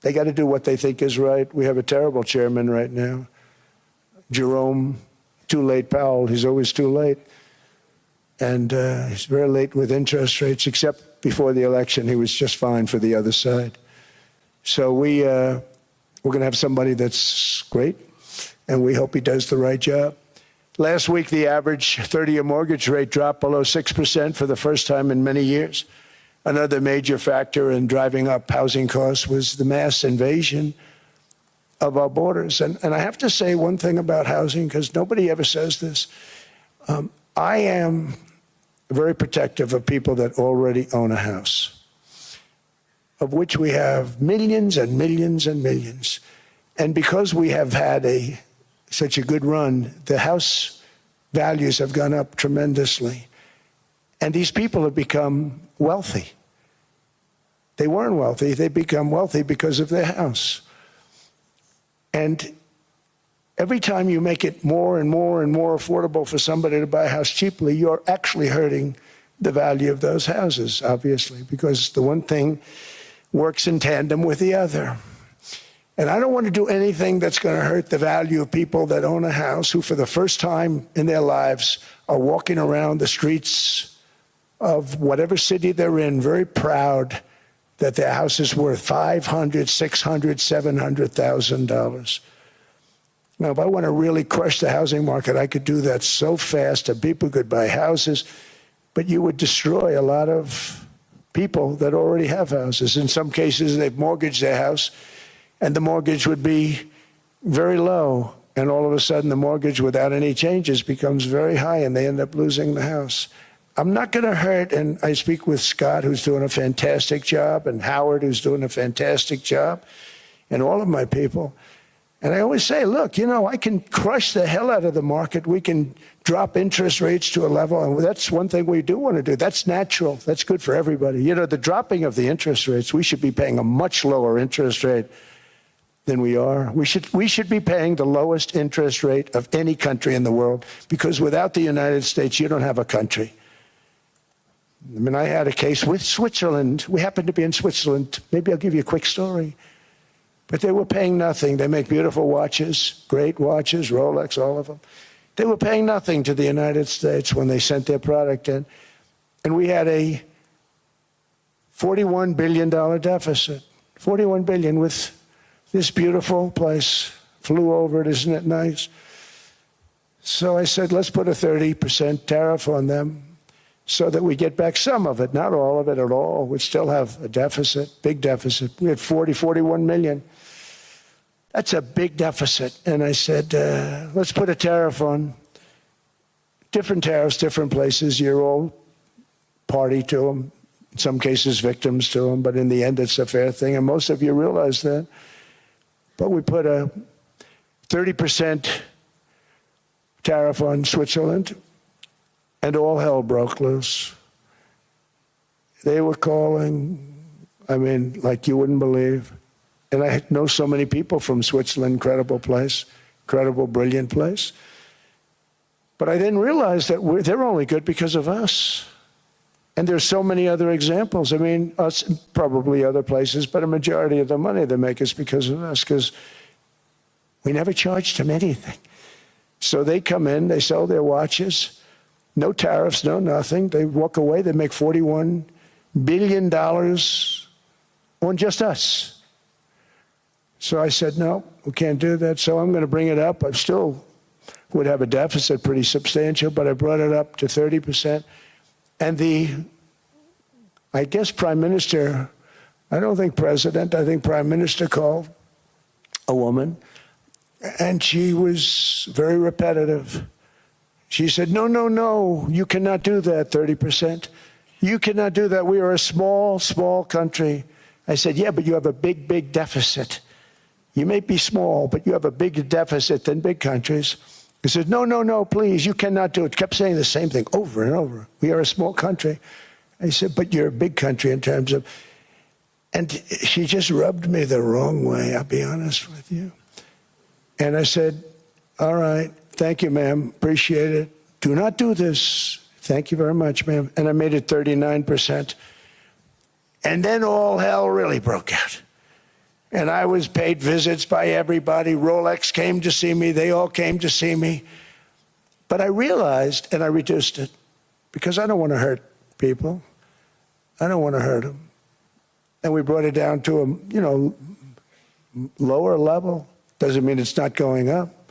they got to do what they think is right. We have a terrible chairman right now. Jerome, too late Powell. He's always too late. And he's very late with interest rates, except before the election, he was just fine for the other side. So we're going to have somebody that's great, and we hope he does the right job. Last week, the average 30-year mortgage rate dropped below 6% for the first time in many years. Another major factor in driving up housing costs was the mass invasion of our borders. And I have to say one thing about housing, because nobody ever says this. I am very protective of people that already own a house, of which we have millions and millions and millions. And because we have had such a good run, the house values have gone up tremendously. And these people have become wealthy. They weren't wealthy. They become wealthy because of their house. And every time you make it more and more and more affordable for somebody to buy a house cheaply, you're actually hurting the value of those houses, obviously, because the one thing works in tandem with the other. And I don't want to do anything that's going to hurt the value of people that own a house who, for the first time in their lives, are walking around the streets of whatever city they're in, very proud that their house is worth $500,000, $600,000, $700,000. Now, if I want to really crush the housing market, I could do that so fast that people could buy houses, but you would destroy a lot of people that already have houses. In some cases, they've mortgaged their house, and the mortgage would be very low, and all of a sudden the mortgage without any changes becomes very high, and they end up losing the house. I'm not going to hurt, and I speak with Scott, who's doing a fantastic job, and Howard, who's doing a fantastic job, and all of my people. And I always say, look, you know, I can crush the hell out of the market. We can drop interest rates to a level, and that's one thing we do want to do. That's natural. That's good for everybody. You know, the dropping of the interest rates, we should be paying a much lower interest rate than we are. We should be paying the lowest interest rate of any country in the world, because without the United States, you don't have a country. I mean, I had a case with Switzerland. We happened to be in Switzerland. Maybe I'll give you a quick story. But they were paying nothing. They make beautiful watches, great watches, Rolex, all of them. They were paying nothing to the United States when they sent their product in. And we had a $41 billion deficit. $41 billion with this beautiful place. Flew over it, isn't it nice? So I said, let's put a 30% tariff on them so that we get back some of it, not all of it at all. We'd still have a deficit, big deficit. We had 41 million. That's a big deficit. And I said, let's put a tariff on. Different tariffs, different places. You're all party to them. In some cases, victims to them. But in the end, it's a fair thing. And most of you realize that. But we put a 30% tariff on Switzerland, and all hell broke loose. They were calling, I mean, like you wouldn't believe. And I know so many people from Switzerland, incredible place, incredible, brilliant place. But I didn't realize that they're only good because of us. And there's so many other examples. I mean, us, probably other places, but a majority of the money they make is because of us, because we never charged them anything. So they come in, they sell their watches, no tariffs, no nothing. They walk away, they make $41 billion on just us. So I said, no, we can't do that. So I'm going to bring it up. I'm still would have a deficit pretty substantial, but I brought it up to 30%. And I guess Prime Minister, I don't think President, I think Prime Minister called a woman, and she was very repetitive. She said, no, no, no, you cannot do that, 30%. You cannot do that. We are a small, small country. I said, yeah, but you have a big, big deficit. You may be small, but you have a bigger deficit than big countries. He said, no, no, no, please, you cannot do it. Kept saying the same thing over and over. We are a small country. I said, but you're a big country in terms of, and she just rubbed me the wrong way, I'll be honest with you. And I said, all right, thank you, ma'am, appreciate it. Do not do this. Thank you very much, ma'am. And I made it 39%. And then all hell really broke out. And I was paid visits by everybody. Rolex came to see me. They all came to see me. But I realized, and I reduced it, because I don't want to hurt people. I don't want to hurt them. And we brought it down to a, lower level. Doesn't mean it's not going up,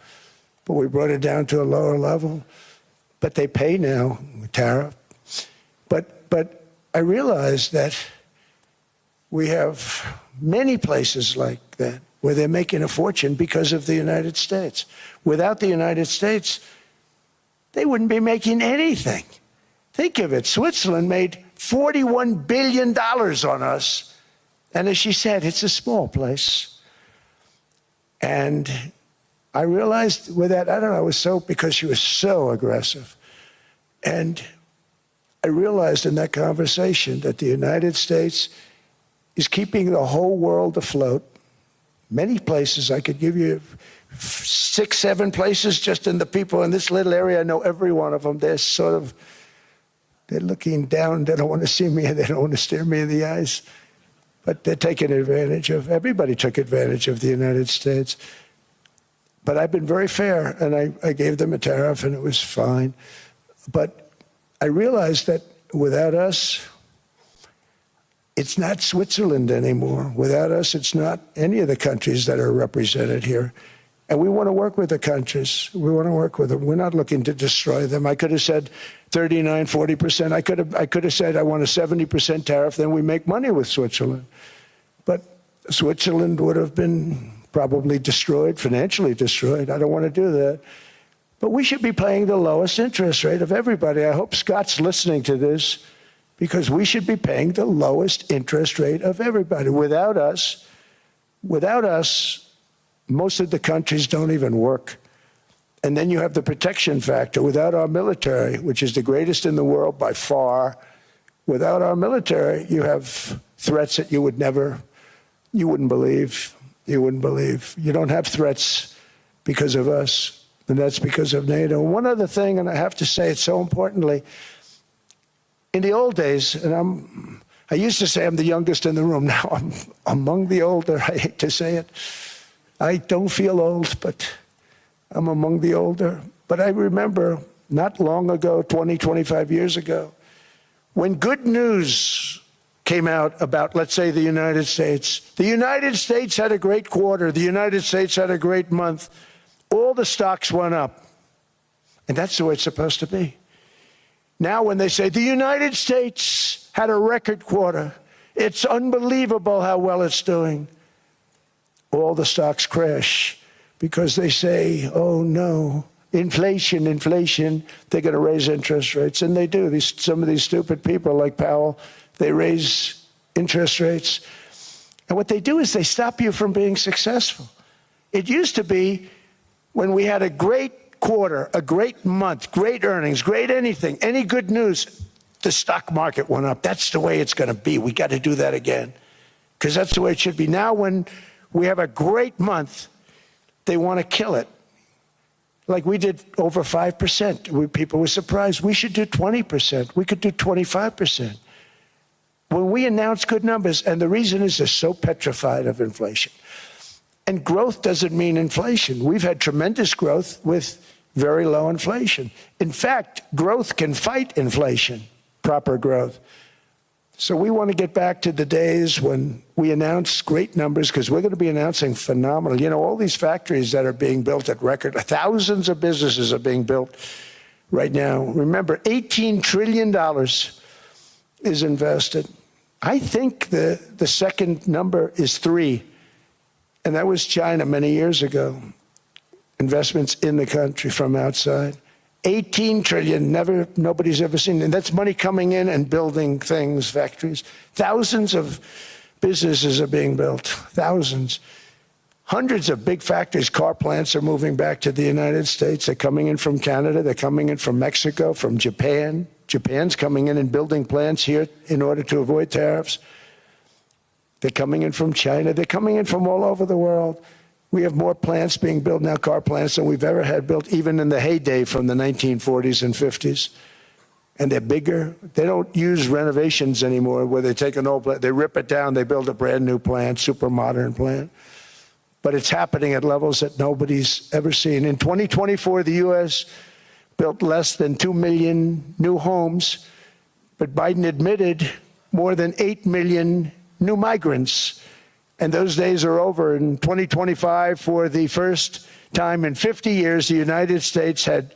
but we brought it down to a lower level. But they pay now, tariff. But I realized that we have many places like that where they're making a fortune because of the United States. Without the United States, they wouldn't be making anything. Think of it. Switzerland made $41 billion on us. And as she said, it's a small place. And I realized with that, I don't know, it was so, because she was so aggressive. And I realized in that conversation that the United States is keeping the whole world afloat. Many places, I could give you 6, 7 places just in the people in this little area. I know every one of them. They're looking down. They don't want to see me. They don't want to stare me in the eyes. But they're taking advantage of, everybody took advantage of the United States. But I've been very fair, and I gave them a tariff, and it was fine. But I realized that without us, it's not Switzerland anymore. Without us, it's not any of the countries that are represented here. And we want to work with the countries. We want to work with them. We're not looking to destroy them. I could have said 39, 40%. I could have said I want a 70% tariff, then we make money with Switzerland. But Switzerland would have been probably destroyed, financially destroyed. I don't want to do that. But we should be paying the lowest interest rate of everybody. I hope Scott's listening to this, because we should be paying the lowest interest rate of everybody. Without us, most of the countries don't even work. And then you have the protection factor. Without our military, which is the greatest in the world by far, without our military, you have threats that you wouldn't believe. You wouldn't believe. You don't have threats because of us, and that's because of NATO. One other thing, and I have to say it so importantly, in the old days, and I used to say I'm the youngest in the room. Now I'm among the older. I hate to say it. I don't feel old, but I'm among the older. But I remember not long ago, 20, 25 years ago, when good news came out about, let's say, the United States. The United States had a great quarter. The United States had a great month. All the stocks went up. And that's the way it's supposed to be. Now when they say the United States had a record quarter, it's unbelievable how well it's doing, all the stocks crash because they say, oh no, inflation, they're going to raise interest rates. And they do. Some of these stupid people like Powell, they raise interest rates. And what they do is they stop you from being successful. It used to be when we had a great quarter, a great month, great earnings, great anything, any good news, the stock market went up. That's the way it's going to be. We got to do that again, because that's the way it should be. Now when we have a great month, they want to kill it. Like we did over 5%. People were surprised. We should do 20%. We could do 25%. When we announce good numbers, and the reason is they're so petrified of inflation. And growth doesn't mean inflation. We've had tremendous growth with very low inflation. In fact, growth can fight inflation, proper growth. So we want to get back to the days when we announce great numbers, because we're going to be announcing phenomenal. You know, all these factories that are being built at record, thousands of businesses are being built right now. Remember, $18 trillion is invested. I think the second number is 3, and that was China many years ago. Investments in the country from outside. 18 trillion, nobody's ever seen. And that's money coming in and building things, factories. Thousands of businesses are being built, thousands. Hundreds of big factories, car plants are moving back to the United States. They're coming in from Canada, they're coming in from Mexico, from Japan. Japan's coming in and building plants here in order to avoid tariffs. They're coming in from China, they're coming in from all over the world. We have more plants being built now, car plants, than we've ever had built, even in the heyday from the 1940s and 50s. And they're bigger. They don't use renovations anymore where they take an old plant, they rip it down, they build a brand new plant, super modern plant. But it's happening at levels that nobody's ever seen. In 2024, the U.S. built less than 2 million new homes, but Biden admitted more than 8 million new migrants. And those days are over. In 2025, for the first time in 50 years, the United States had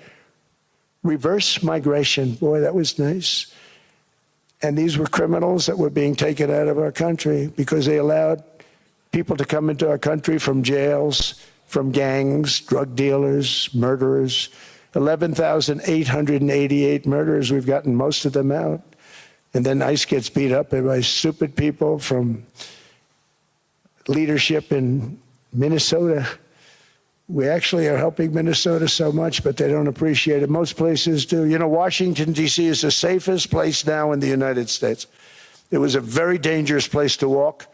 reverse migration. Boy, that was nice. And these were criminals that were being taken out of our country because they allowed people to come into our country from jails, from gangs, drug dealers, murderers. 11,888 murderers. We've gotten most of them out. And then ICE gets beat up by stupid people from leadership in Minnesota. We actually are helping Minnesota so much, but they don't appreciate it. Most places do. You know, Washington, D.C. is the safest place now in the United States. It was a very dangerous place to walk,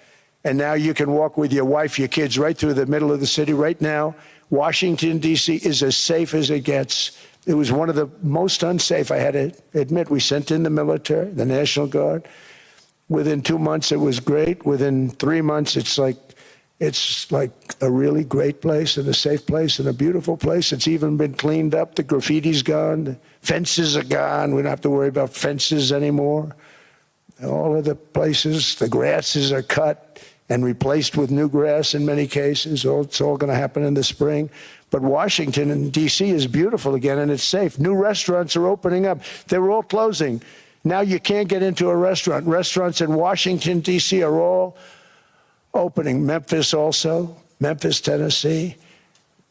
and now you can walk with your wife, your kids, right through the middle of the city. Right now, Washington, D.C. is as safe as it gets. It was one of the most unsafe, I had to admit. We sent in the military, the National Guard. Within 2 months, it was great. Within 3 months, it's like a really great place and a safe place and a beautiful place. It's even been cleaned up. The graffiti's gone. The fences are gone. We don't have to worry about fences anymore. All of the places, the grasses are cut and replaced with new grass in many cases. It's all going to happen in the spring. But Washington and D.C. is beautiful again, and it's safe. New restaurants are opening up. They were all closing. Now you can't get into a restaurant. Restaurants in Washington, D.C. are all opening. Memphis also, Memphis, Tennessee,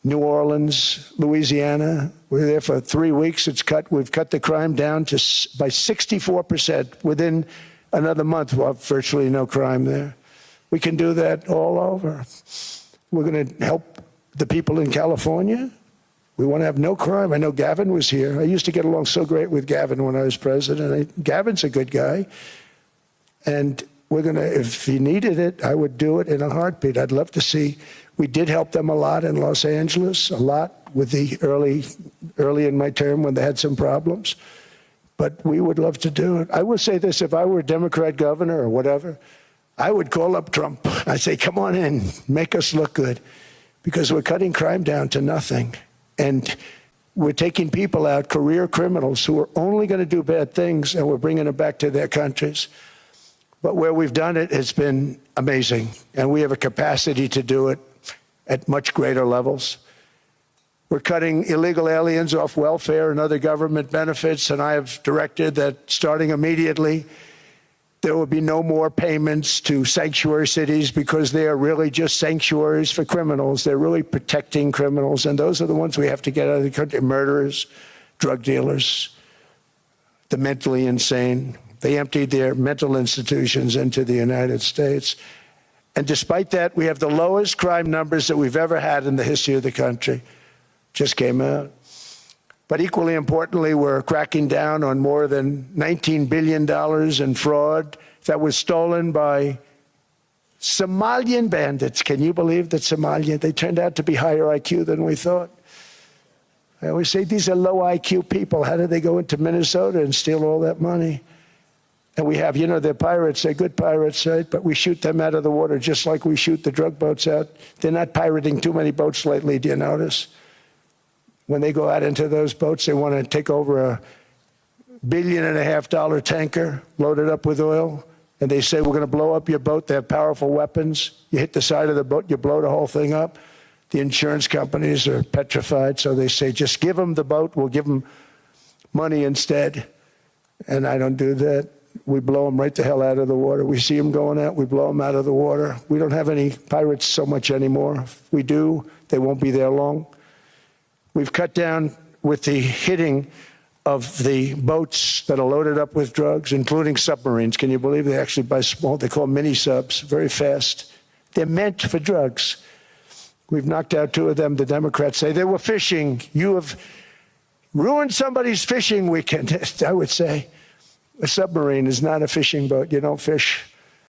New Orleans, Louisiana. We're there for 3 weeks. We've cut the crime down by 64%. Within another month, we'll have virtually no crime there. We can do that all over. We're going to help the people in California. We want to have no crime. I know Gavin was here. I used to get along so great with Gavin when I was president. Gavin's a good guy. And we're going to, if he needed it, I would do it in a heartbeat. I'd love to see. We did help them a lot in Los Angeles, a lot with the early in my term when they had some problems. But we would love to do it. I will say this, if I were a Democrat governor or whatever, I would call up Trump. I'd say, come on in, make us look good, because we're cutting crime down to nothing. And we're taking people out, career criminals who are only going to do bad things, and we're bringing them back to their countries. But where we've done it, it's been amazing. And we have a capacity to do it at much greater levels. We're cutting illegal aliens off welfare and other government benefits, and I have directed that starting immediately, there will be no more payments to sanctuary cities, because they are really just sanctuaries for criminals. They're really protecting criminals, and those are the ones we have to get out of the country. Murderers, drug dealers, the mentally insane. They emptied their mental institutions into the United States. And despite that, we have the lowest crime numbers that we've ever had in the history of the country. Just came out. But equally importantly, we're cracking down on more than $19 billion in fraud that was stolen by Somalian bandits. Can you believe that Somalia? They turned out to be higher IQ than we thought. I always say these are low IQ people. How did they go into Minnesota and steal all that money? And we have, you know, they're pirates. They're good pirates, right? But we shoot them out of the water just like we shoot the drug boats out. They're not pirating too many boats lately, do you notice? When they go out into those boats, they want to take over a $1.5 billion tanker loaded up with oil, and they say, we're going to blow up your boat. They have powerful weapons. You hit the side of the boat, you blow the whole thing up. The insurance companies are petrified, so they say, just give them the boat. We'll give them money instead. And I don't do that. We blow them right the hell out of the water. We see them going out, we blow them out of the water. We don't have any pirates so much anymore. If we do, they won't be there long. We've cut down with the hitting of the boats that are loaded up with drugs, including submarines. Can you believe they actually buy small, they call them mini subs, very fast. They're meant for drugs. We've knocked out 2 of them. The Democrats say they were fishing. You have ruined somebody's fishing weekend, I would say. A submarine is not a fishing boat. You don't fish